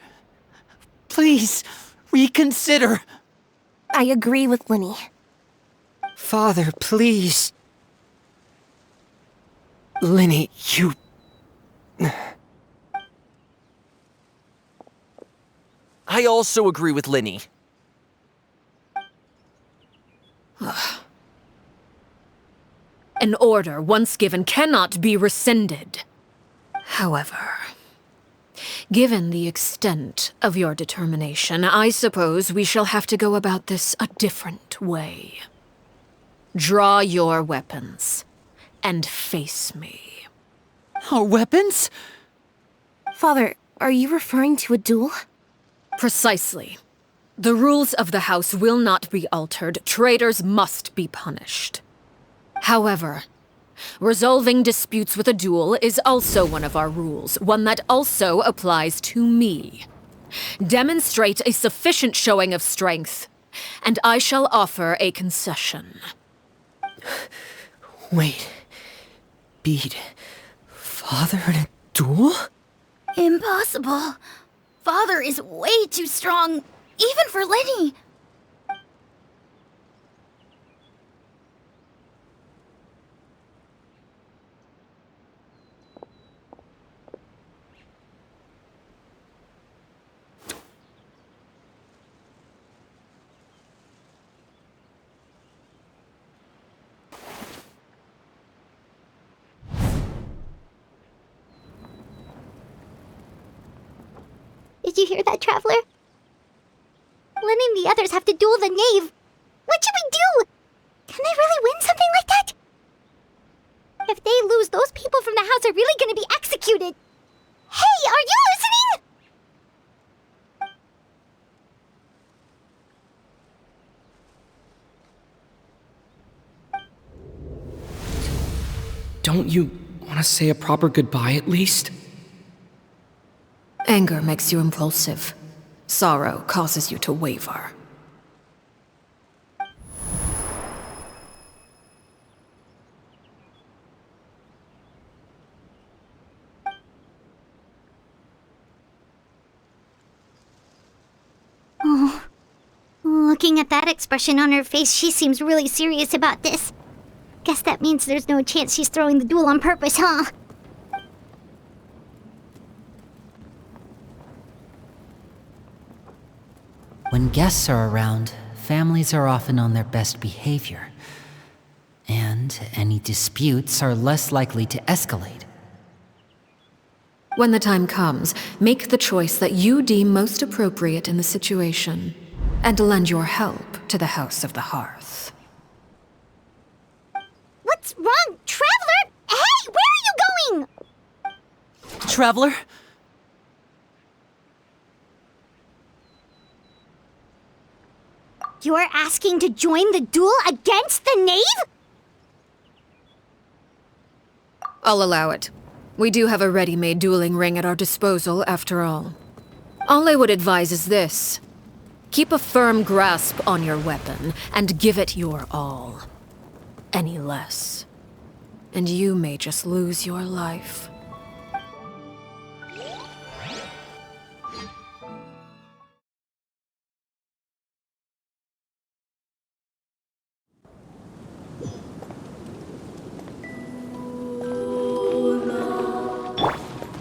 please reconsider. I agree with Linny. Father, please. Linny, you... I also agree with Linny. An order once given cannot be rescinded. However, given the extent of your determination, I suppose we shall have to go about this a different way. Draw your weapons and face me. Our weapons? Father, are you referring to a duel? Precisely. The rules of the house will not be altered. Traitors must be punished. However, Resolving disputes with a duel is also one of our rules, one that also applies to me. Demonstrate a sufficient showing of strength, and I shall offer a concession. Wait. Beat Father in a duel? Impossible. Father is way too strong, even for Lenny. Did you hear that, Traveler? Lenny and the others have to duel the Knave. What should we do? Can they really win something like that? If they lose, those people from the house are really gonna be executed. Hey, are you listening? Don't you want to say a proper goodbye at least? Anger makes you impulsive. Sorrow causes you to waver. Oh. Looking at that expression on her face, she seems really serious about this. Guess that means there's no chance she's throwing the duel on purpose, huh? When guests are around, families are often on their best behavior. And any disputes are less likely to escalate. When the time comes, make the choice that you deem most appropriate in the situation, and lend your help to the House of the Hearth. What's wrong, Traveler? Hey, where are you going? Traveler? You're asking to join the duel against the Knave? I'll allow it. We do have a ready-made dueling ring at our disposal, after all. All I would advise is this. Keep a firm grasp on your weapon, and give it your all. Any less, and you may just lose your life.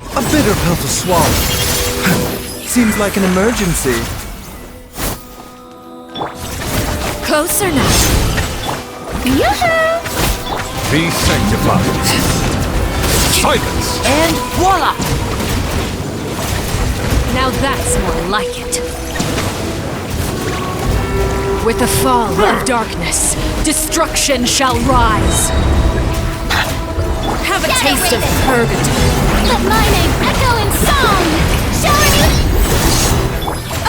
A bitter pill to swallow. Seems like an emergency. Closer now. Yoo-hoo! Be sanctified. Silence! And voila! Now that's more like it. With the fall of darkness, destruction shall rise. Have a taste of purgatory. Let my name echo in song! Showing you!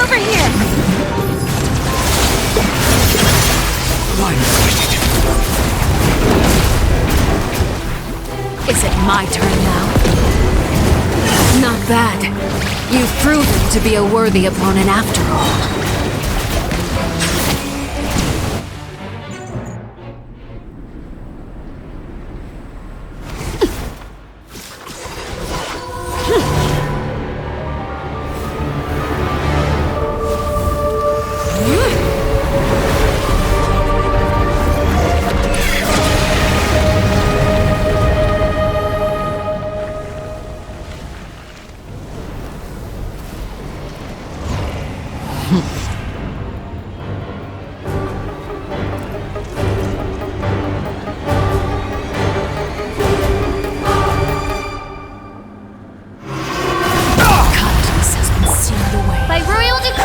Over here! Is it my turn now? Not bad. You've proven to be a worthy opponent after all.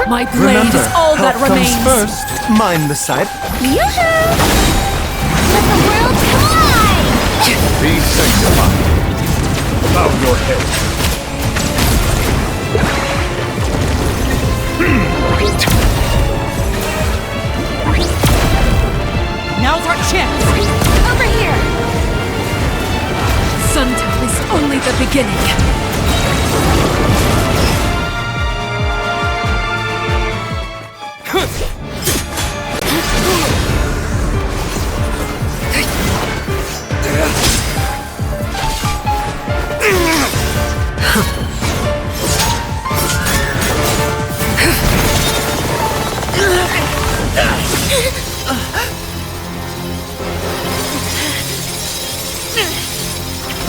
My blade is all that remains. Comes first, mind the sight. Yoo-hoo! Let the world collide! Be sanctified. Bow your head. Now's our chance! Over here! beginning.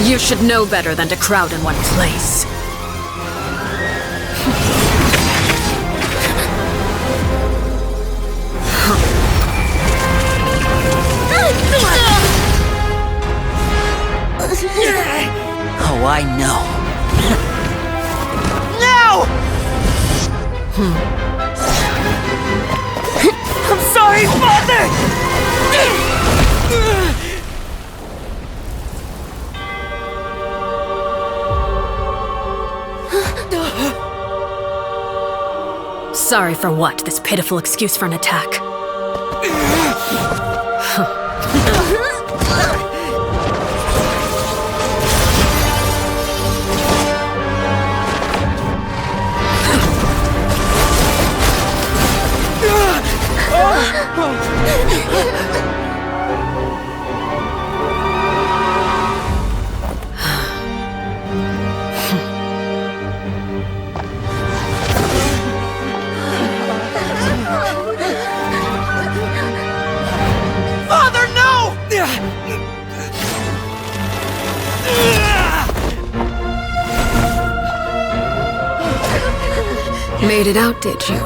You should know better than to crowd in one place. Oh, I know. No! I'm sorry, Father! Sorry for what? This pitiful excuse for an attack. Father, no! Made it out, did you?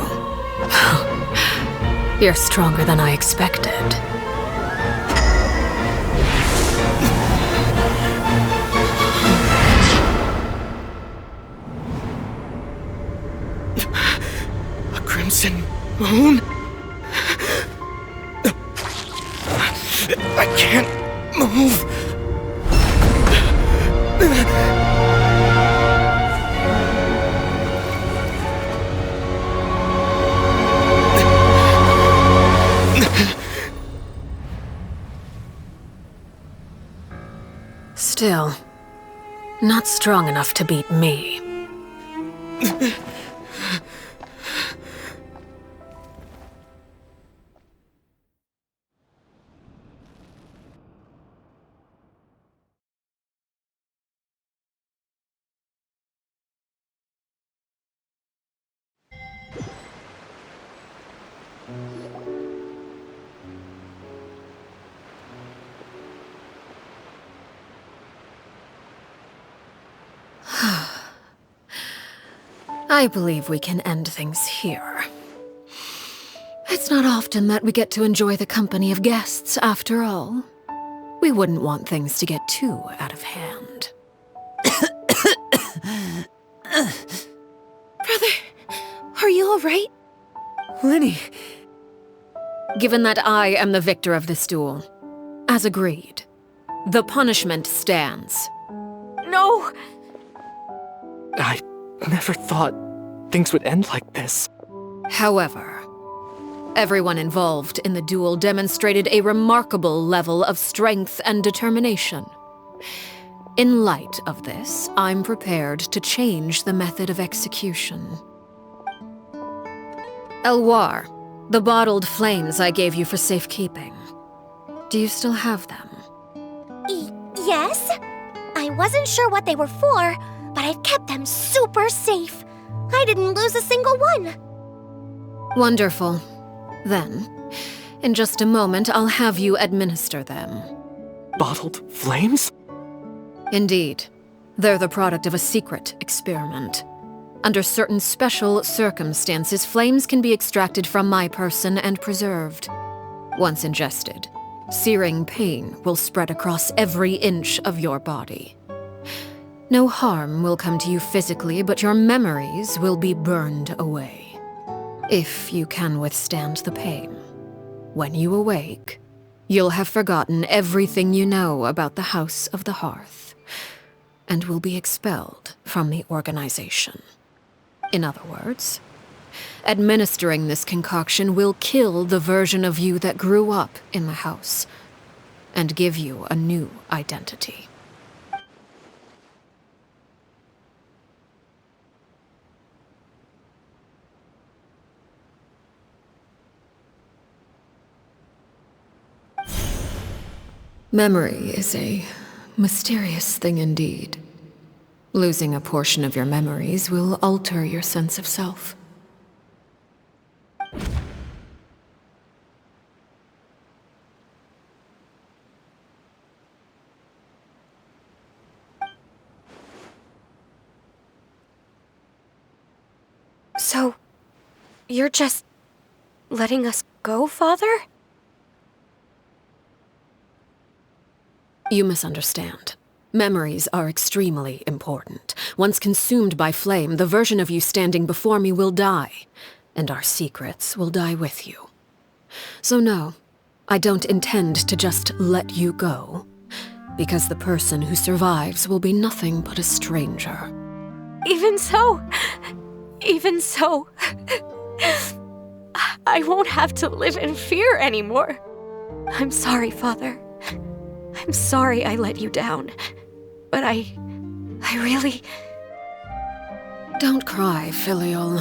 You're stronger than I expected. A crimson moon? I can't move. Still, not strong enough to beat me. I believe we can end things here. It's not often that we get to enjoy the company of guests, after all. We wouldn't want things to get too out of hand. Brother, are you alright? Lenny. Given that I am the victor of this duel, as agreed, the punishment stands. No! I never thought things would end like this. However, everyone involved in the duel demonstrated a remarkable level of strength and determination. In light of this, I'm prepared to change the method of execution. Elwar, the bottled flames I gave you for safekeeping. Do you still have them? Yes? I wasn't sure what they were for, but I've kept them super safe. I didn't lose a single one. Wonderful. Then, in just a moment, I'll have you administer them. Bottled flames? Indeed. They're the product of a secret experiment. Under certain special circumstances, flames can be extracted from my person and preserved. Once ingested, searing pain will spread across every inch of your body. No harm will come to you physically, but your memories will be burned away. If you can withstand the pain. When you awake, you'll have forgotten everything you know about the House of the Hearth, and will be expelled from the organization. In other words, administering this concoction will kill the version of you that grew up in the house, and give you a new identity. Memory is a mysterious thing indeed. Losing a portion of your memories will alter your sense of self. So, you're just letting us go, Father? You misunderstand. Memories are extremely important. Once consumed by flame, the version of you standing before me will die, and our secrets will die with you. So no, I don't intend to just let you go, because the person who survives will be nothing but a stranger. Even so, I won't have to live in fear anymore. I'm sorry, Father. I'm sorry I let you down. But I really... Don't cry, Filial.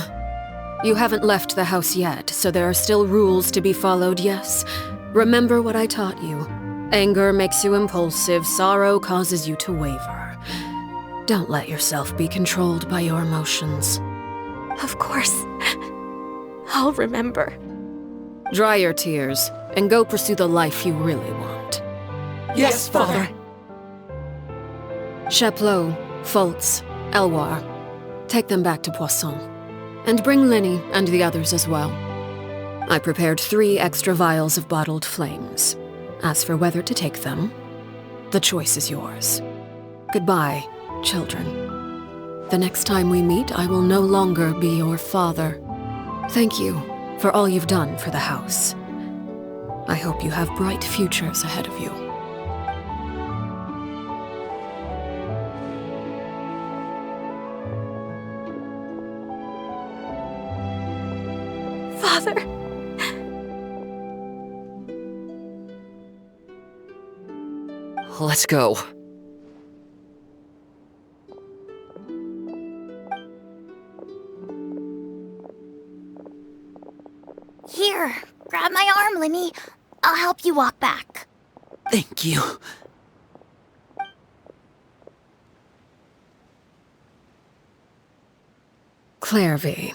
You haven't left the house yet, so there are still rules to be followed, yes? Remember what I taught you. Anger makes you impulsive, sorrow causes you to waver. Don't let yourself be controlled by your emotions. Of course. I'll remember. Dry your tears, and go pursue the life you really want. Yes, Father. Chaplot, Foltz, Elwar, take them back to Poisson. And bring Linny and the others as well. I prepared 3 extra vials of bottled flames. As for whether to take them, the choice is yours. Goodbye, children. The next time we meet, I will no longer be your father. Thank you for all you've done for the house. I hope you have bright futures ahead of you. Father. Let's go. Here, grab my arm, Linny. I'll help you walk back. Thank you. Clairvy.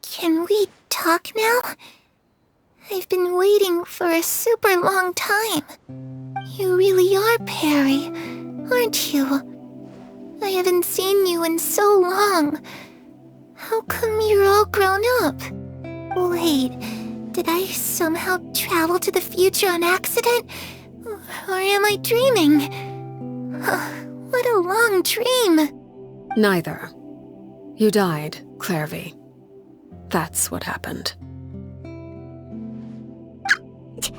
Can we talk now? I've been waiting for a super long time. You really are Perry, aren't you? I haven't seen you in so long. How come you're all grown up? Wait, did I somehow travel to the future on accident? Or am I dreaming? What a long dream. Neither. You died, Clairvy. That's what happened. You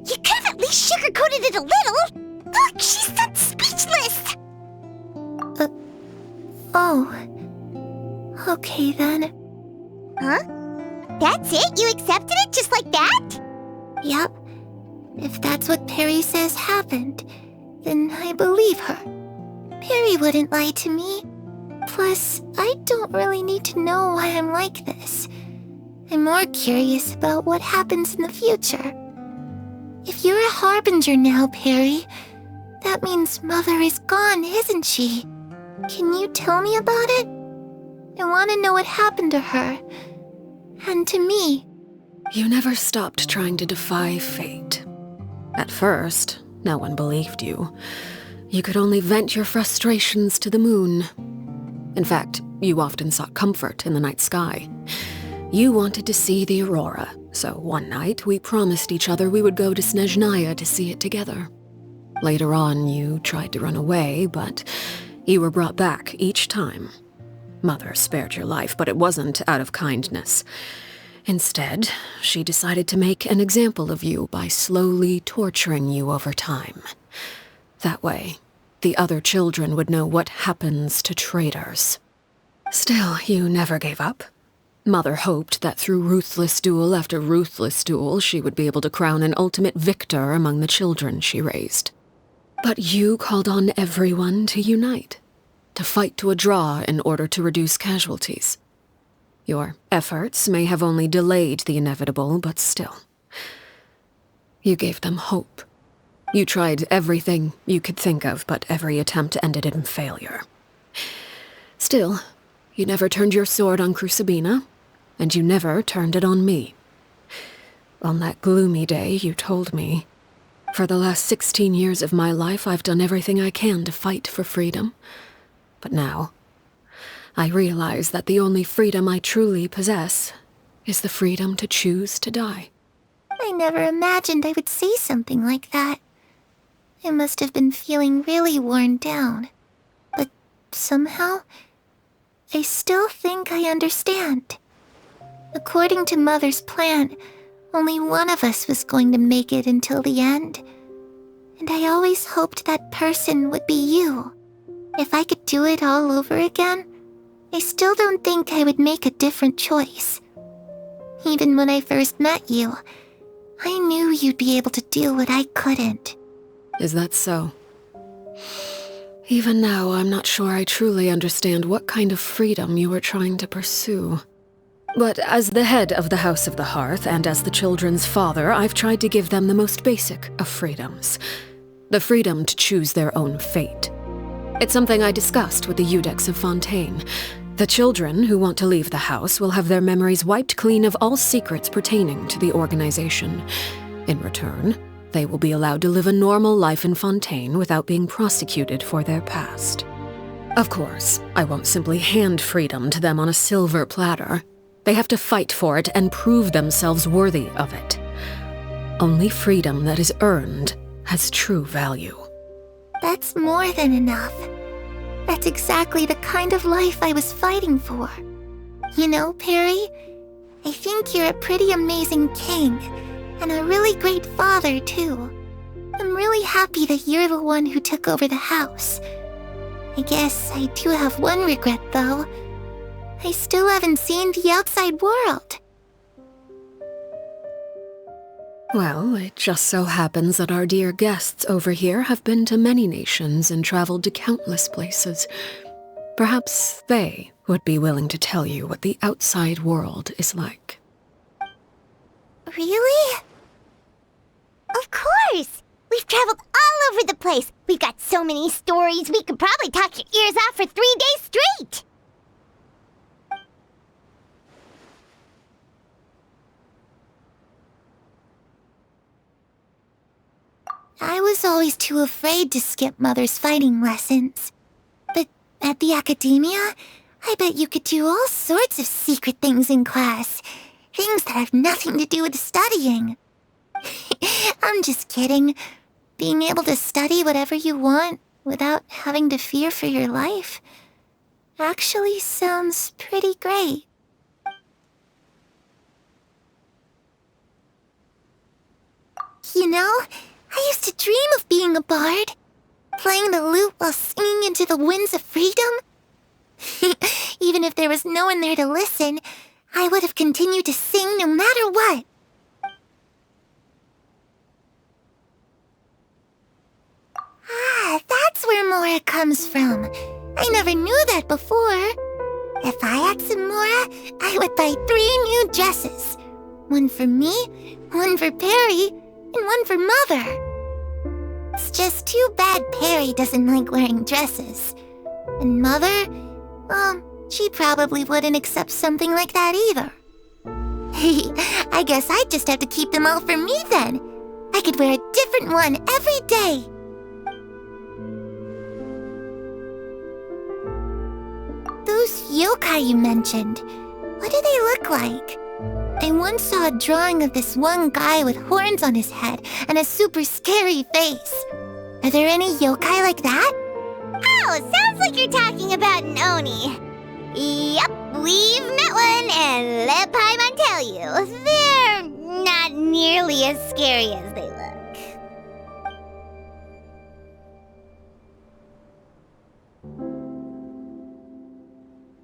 could have at least sugarcoated it a little. Look, she's so speechless. Oh. Okay then. Huh? That's it? You accepted it just like that? Yep. If that's what Perry says happened, then I believe her. Perry wouldn't lie to me. Plus, I don't really need to know why I'm like this. I'm more curious about what happens in the future. If you're a Harbinger now, Perry, that means Mother is gone, isn't she? Can you tell me about it? I want to know what happened to her. And to me. You never stopped trying to defy fate. At first, no one believed you. You could only vent your frustrations to the moon. In fact, you often sought comfort in the night sky. You wanted to see the aurora, so one night we promised each other we would go to Snezhnaya to see it together. Later on, you tried to run away, but you were brought back each time. Mother spared your life, but it wasn't out of kindness. Instead, she decided to make an example of you by slowly torturing you over time. That way, the other children would know what happens to traitors. Still, you never gave up. Mother hoped that through ruthless duel after ruthless duel, she would be able to crown an ultimate victor among the children she raised. But you called on everyone to unite, to fight to a draw in order to reduce casualties. Your efforts may have only delayed the inevitable, but still. You gave them hope. You tried everything you could think of, but every attempt ended in failure. Still, you never turned your sword on Crucibina, and you never turned it on me. On that gloomy day, you told me, "For the last 16 years of my life, I've done everything I can to fight for freedom. But now, I realize that the only freedom I truly possess is the freedom to choose to die." I never imagined I would say something like that. I must have been feeling really worn down. But somehow, I still think I understand. According to Mother's plan, only one of us was going to make it until the end. And I always hoped that person would be you. If I could do it all over again, I still don't think I would make a different choice. Even when I first met you, I knew you'd be able to do what I couldn't. Is that so? Even now, I'm not sure I truly understand what kind of freedom you were trying to pursue. But as the head of the House of the Hearth and as the children's father, I've tried to give them the most basic of freedoms. The freedom to choose their own fate. It's something I discussed with the Iudex of Fontaine. The children who want to leave the house will have their memories wiped clean of all secrets pertaining to the organization. In return, they will be allowed to live a normal life in Fontaine without being prosecuted for their past. Of course, I won't simply hand freedom to them on a silver platter. They have to fight for it and prove themselves worthy of it. Only freedom that is earned has true value. That's more than enough. That's exactly the kind of life I was fighting for. You know, Perry, I think you're a pretty amazing king, and a really great father, too. I'm really happy that you're the one who took over the house. I guess I do have one regret, though. I still haven't seen the outside world. Well, it just so happens that our dear guests over here have been to many nations and traveled to countless places. Perhaps they would be willing to tell you what the outside world is like. Really? Of course! We've traveled all over the place. We've got so many stories, we could probably talk your ears off for 3 days straight. I was always too afraid to skip Mother's fighting lessons. But at the academia, I bet you could do all sorts of secret things in class. Things that have nothing to do with studying. I'm just kidding. Being able to study whatever you want without having to fear for your life actually sounds pretty great. You know, I used to dream of being a bard, playing the lute while singing into the winds of freedom. Even if there was no one there to listen, I would have continued to sing no matter what. Ah, that's where Mora comes from. I never knew that before. If I had some Mora, I would buy 3 new dresses. One for me, one for Perry, and one for Mother. It's just too bad Perry doesn't like wearing dresses. And Mother, well, she probably wouldn't accept something like that either. I guess I'd just have to keep them all for me then. I could wear a different one every day. Those yokai you mentioned, what do they look like? I once saw a drawing of this one guy with horns on his head and a super scary face. Are there any yokai like that? Oh, sounds like you're talking about an Oni. Yup, we've met one, and let Paimon tell you, they're not nearly as scary as they look.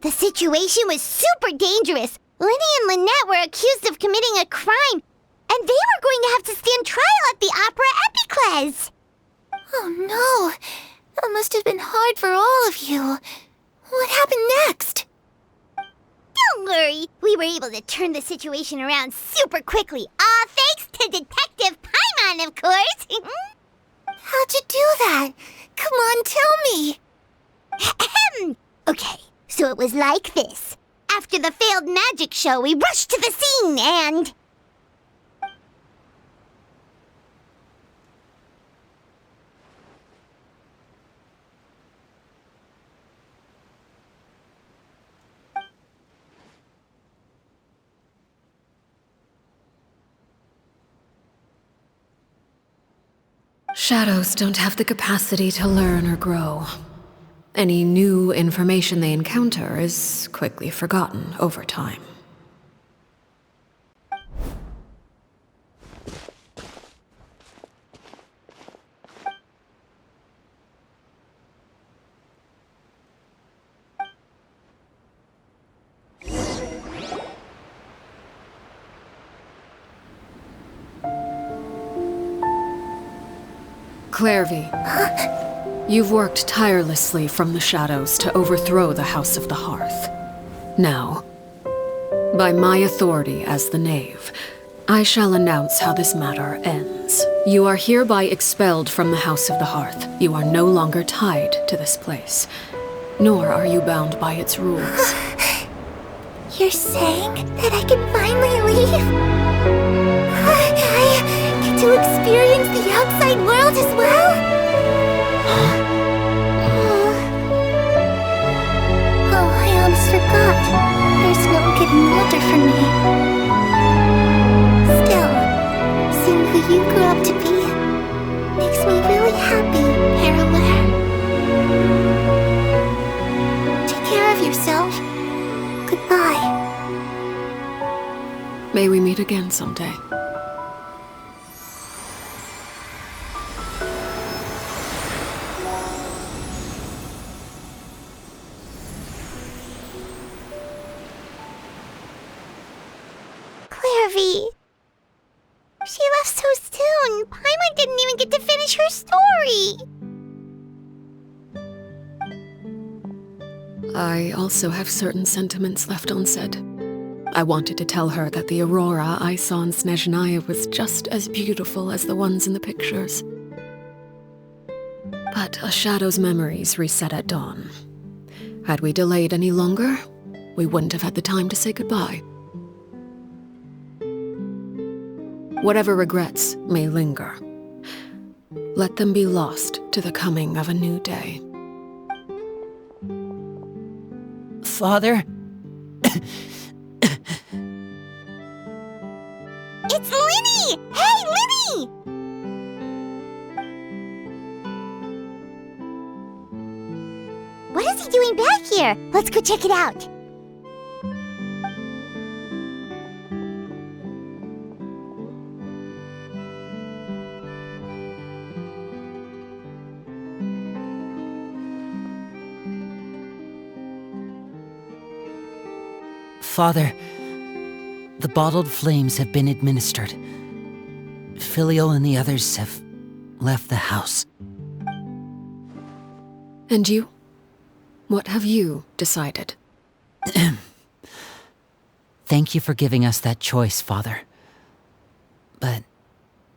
The situation was super dangerous. Lenny and Lynette were accused of committing a crime, and they were going to have to stand trial at the Opera Epicles. Oh no, that must have been hard for all of you. What happened next? Don't worry, we were able to turn the situation around super quickly, all thanks to Detective Paimon, of course. How'd you do that? Come on, tell me. Okay, so it was like this. After the failed magic show, we rushed to the scene and... Shadows don't have the capacity to learn or grow. Any new information they encounter is quickly forgotten over time. Clairvy, you've worked tirelessly from the shadows to overthrow the House of the Hearth. Now, by my authority as the Knave, I shall announce how this matter ends. You are hereby expelled from the House of the Hearth. You are no longer tied to this place, nor are you bound by its rules. You're saying that I can finally leave? I get to experience the outside world as well? Oh, I almost forgot. There's no getting older for me. Still, seeing who you grew up to be makes me really happy, Parallel. Take care of yourself. Goodbye. May we meet again someday. Clairvy. She left so soon. Paimon didn't even get to finish her story. I also have certain sentiments left unsaid. I wanted to tell her that the aurora I saw in Snezhnaya was just as beautiful as the ones in the pictures. But a shadow's memories reset at dawn. Had we delayed any longer, we wouldn't have had the time to say goodbye. Whatever regrets may linger, let them be lost to the coming of a new day. Father? It's Linny! Hey, Linny! What is he doing back here? Let's go check it out. Father, the bottled flames have been administered. Filial and the others have left the house. And you? What have you decided? Thank you for giving us that choice, Father. But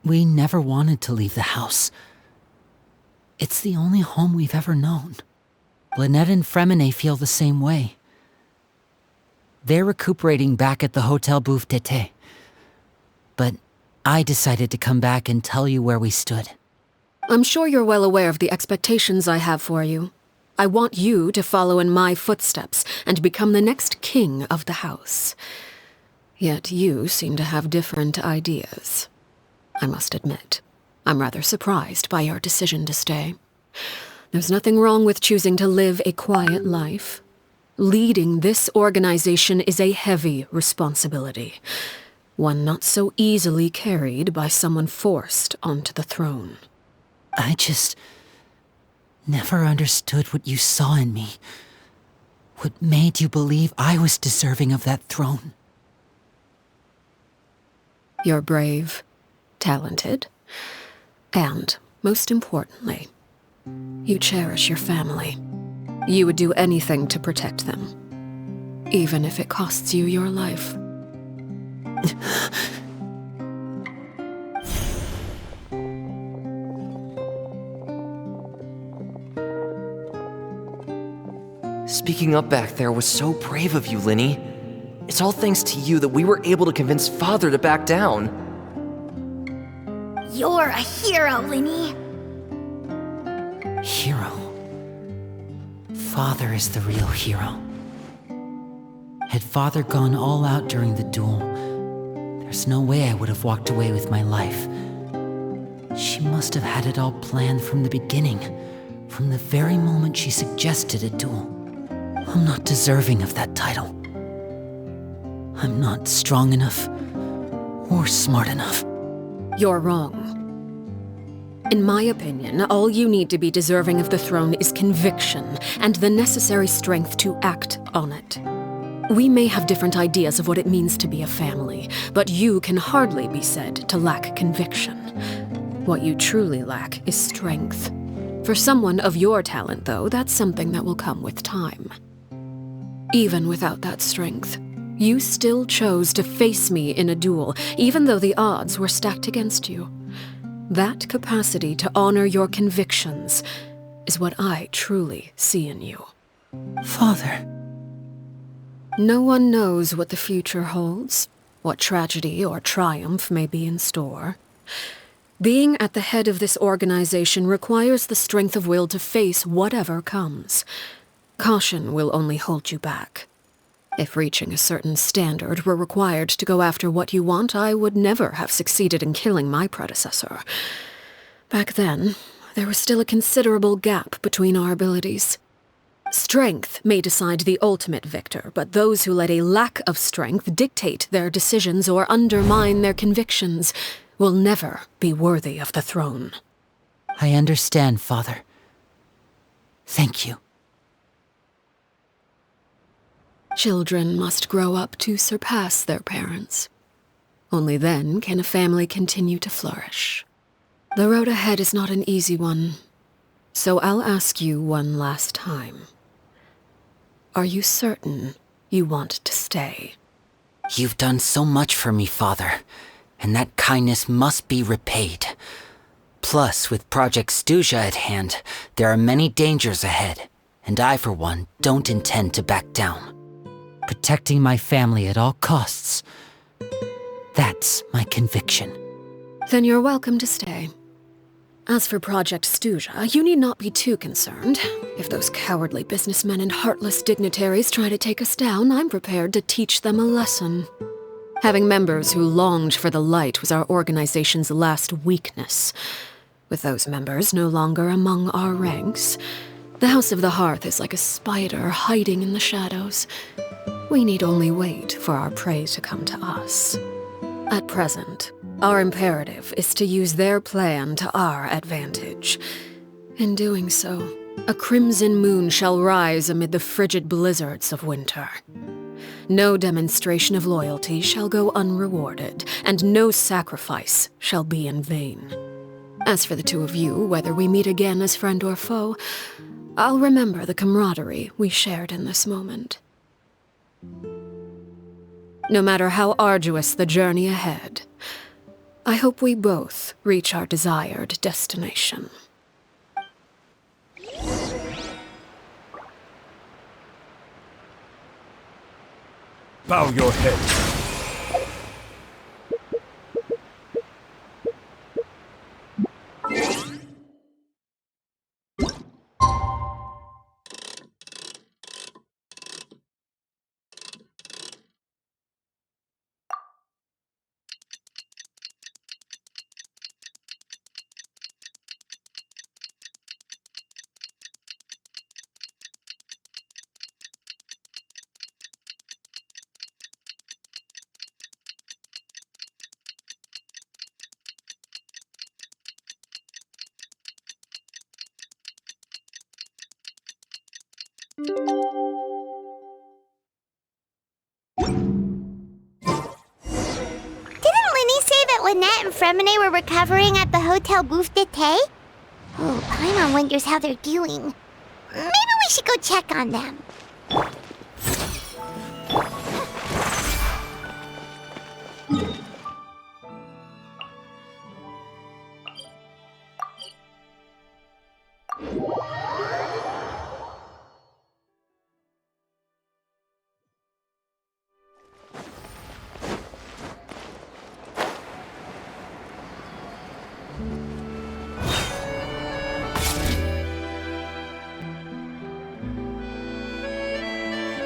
we never wanted to leave the house. It's the only home we've ever known. Lynette and Fremine feel the same way. They're recuperating back at the Hotel Bouffe d'été. But I decided to come back and tell you where we stood. I'm sure you're well aware of the expectations I have for you. I want you to follow in my footsteps and become the next king of the house. Yet you seem to have different ideas. I must admit, I'm rather surprised by your decision to stay. There's nothing wrong with choosing to live a quiet life. Leading this organization is a heavy responsibility, one not so easily carried by someone forced onto the throne. I just never understood what you saw in me. What made you believe I was deserving of that throne? You're brave, talented, and, most importantly, you cherish your family. You would do anything to protect them, even if it costs you your life. Speaking up back there was so brave of you, Linny. It's all thanks to you that we were able to convince Father to back down. You're a hero, Linny. Hero. Father is the real hero. Had Father gone all out during the duel, there's no way I would have walked away with my life. She must have had it all planned from the beginning, from the very moment she suggested a duel. I'm not deserving of that title. I'm not strong enough or smart enough. You're wrong. In my opinion, all you need to be deserving of the throne is conviction and the necessary strength to act on it. We may have different ideas of what it means to be a family, but you can hardly be said to lack conviction. What you truly lack is strength. For someone of your talent, though, that's something that will come with time. Even without that strength, you still chose to face me in a duel, even though the odds were stacked against you. That capacity to honor your convictions is what I truly see in you. Father. No one knows what the future holds, what tragedy or triumph may be in store. Being at the head of this organization requires the strength of will to face whatever comes. Caution will only hold you back. If reaching a certain standard were required to go after what you want, I would never have succeeded in killing my predecessor. Back then, there was still a considerable gap between our abilities. Strength may decide the ultimate victor, but those who let a lack of strength dictate their decisions or undermine their convictions will never be worthy of the throne. I understand, Father. Thank you. Children must grow up to surpass their parents. Only then can a family continue to flourish. The road ahead is not an easy one, so I'll ask you one last time. Are you certain you want to stay? You've done so much for me, Father, and that kindness must be repaid. Plus, with Project Stuja at hand, there are many dangers ahead, and I, for one, don't intend to back down. Protecting my family at all costs. That's my conviction. Then you're welcome to stay. As for Project Stuja, you need not be too concerned. If those cowardly businessmen and heartless dignitaries try to take us down, I'm prepared to teach them a lesson. Having members who longed for the light was our organization's last weakness. With those members no longer among our ranks, the House of the Hearth is like a spider hiding in the shadows. We need only wait for our prey to come to us. At present, our imperative is to use their plan to our advantage. In doing so, a crimson moon shall rise amid the frigid blizzards of winter. No demonstration of loyalty shall go unrewarded, and no sacrifice shall be in vain. As for the two of you, whether we meet again as friend or foe, I'll remember the camaraderie we shared in this moment. No matter how arduous the journey ahead, I hope we both reach our desired destination. Bow your head. that Lynette and Fremine were recovering at the Hotel Bouffe d'été? Oh, Paimon wonders how they're doing. Maybe we should go check on them.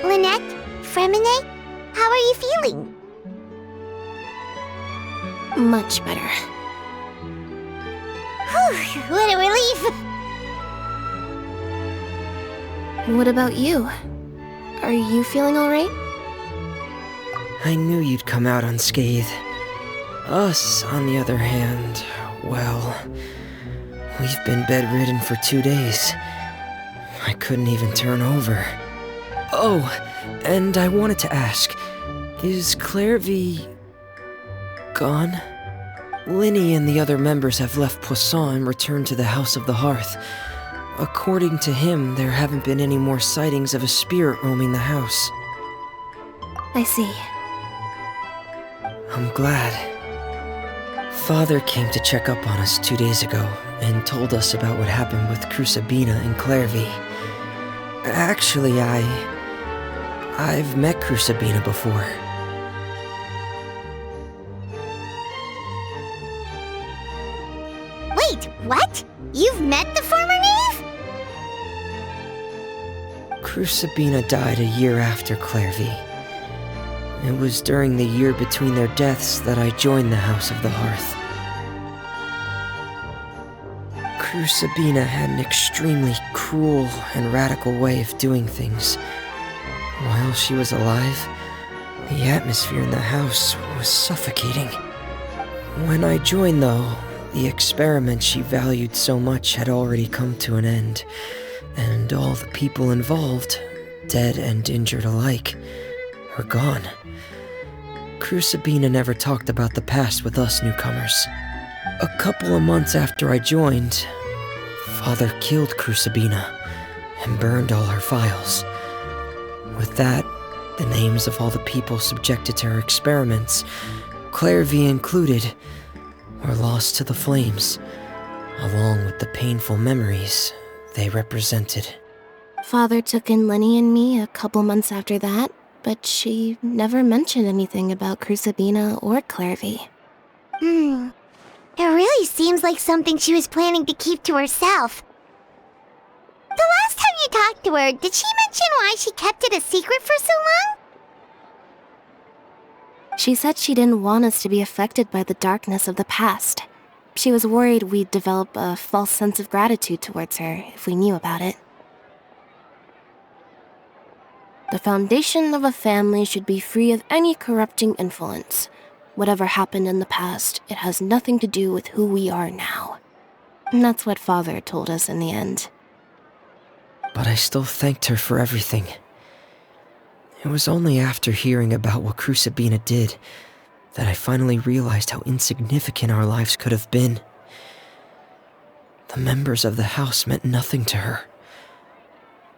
Lynette? Fremine? How are you feeling? Much better. Whew, what a relief! What about you? Are you feeling alright? I knew you'd come out unscathed. Us, on the other hand, well, we've been bedridden for 2 days. I couldn't even turn over. Oh, and I wanted to ask, is Clairvy gone? Linny and the other members have left Poisson and returned to the House of the Hearth. According to him, there haven't been any more sightings of a spirit roaming the house. I see. I'm glad. Father came to check up on us 2 days ago and told us about what happened with Crucibina and Clairvy. Actually, I've met Crucibina before. Wait, what? You've met the former Knave? Crucibina died a year after Clairvy. It was during the year between their deaths that I joined the House of the Hearth. Crucibina had an extremely cruel and radical way of doing things. While she was alive, the atmosphere in the house was suffocating. When I joined, though, the experiment she valued so much had already come to an end, and all the people involved, dead and injured alike, were gone. Crucibina never talked about the past with us newcomers. A couple of months after I joined, Father killed Crucibina and burned all her files. With that, the names of all the people subjected to her experiments, Clairvy included, were lost to the flames, along with the painful memories they represented. Father took in Lenny and me a couple months after that, but she never mentioned anything about Crucibina or Clairvy. It really seems like something she was planning to keep to herself. The last time you talked to her, did she mention why she kept it a secret for so long? She said she didn't want us to be affected by the darkness of the past. She was worried we'd develop a false sense of gratitude towards her if we knew about it. The foundation of a family should be free of any corrupting influence. Whatever happened in the past, it has nothing to do with who we are now. And that's what Father told us in the end. But I still thanked her for everything. It was only after hearing about what Crucibina did that I finally realized how insignificant our lives could have been. The members of the house meant nothing to her.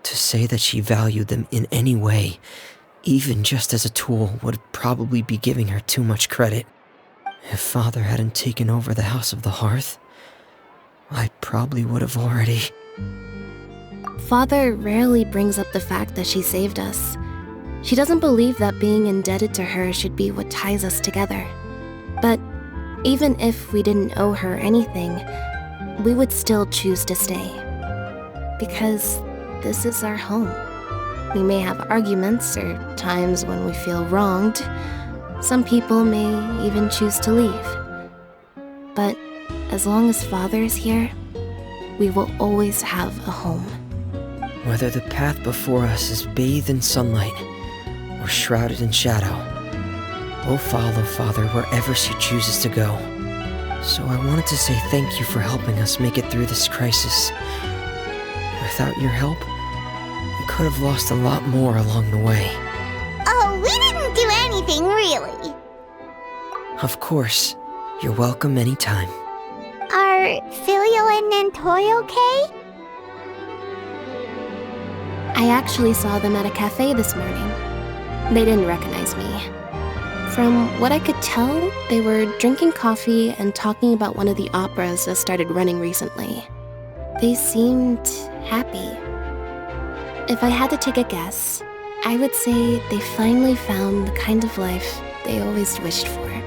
To say that she valued them in any way, even just as a tool, would probably be giving her too much credit. If Father hadn't taken over the House of the Hearth, I probably would have already... Father rarely brings up the fact that she saved us. She doesn't believe that being indebted to her should be what ties us together. But even if we didn't owe her anything, we would still choose to stay. Because this is our home. We may have arguments or times when we feel wronged. Some people may even choose to leave. But as long as Father is here, we will always have a home. Whether the path before us is bathed in sunlight or shrouded in shadow, we'll follow Father wherever she chooses to go. So I wanted to say thank you for helping us make it through this crisis. Without your help, we could have lost a lot more along the way. Oh, we didn't do anything, really. Of course, You're welcome anytime. Are Filial and Nantoy okay? I actually saw them at a cafe this morning. They didn't recognize me. From what I could tell, they were drinking coffee and talking about one of the operas that started running recently. They seemed happy. If I had to take a guess, I would say they finally found the kind of life they always wished for.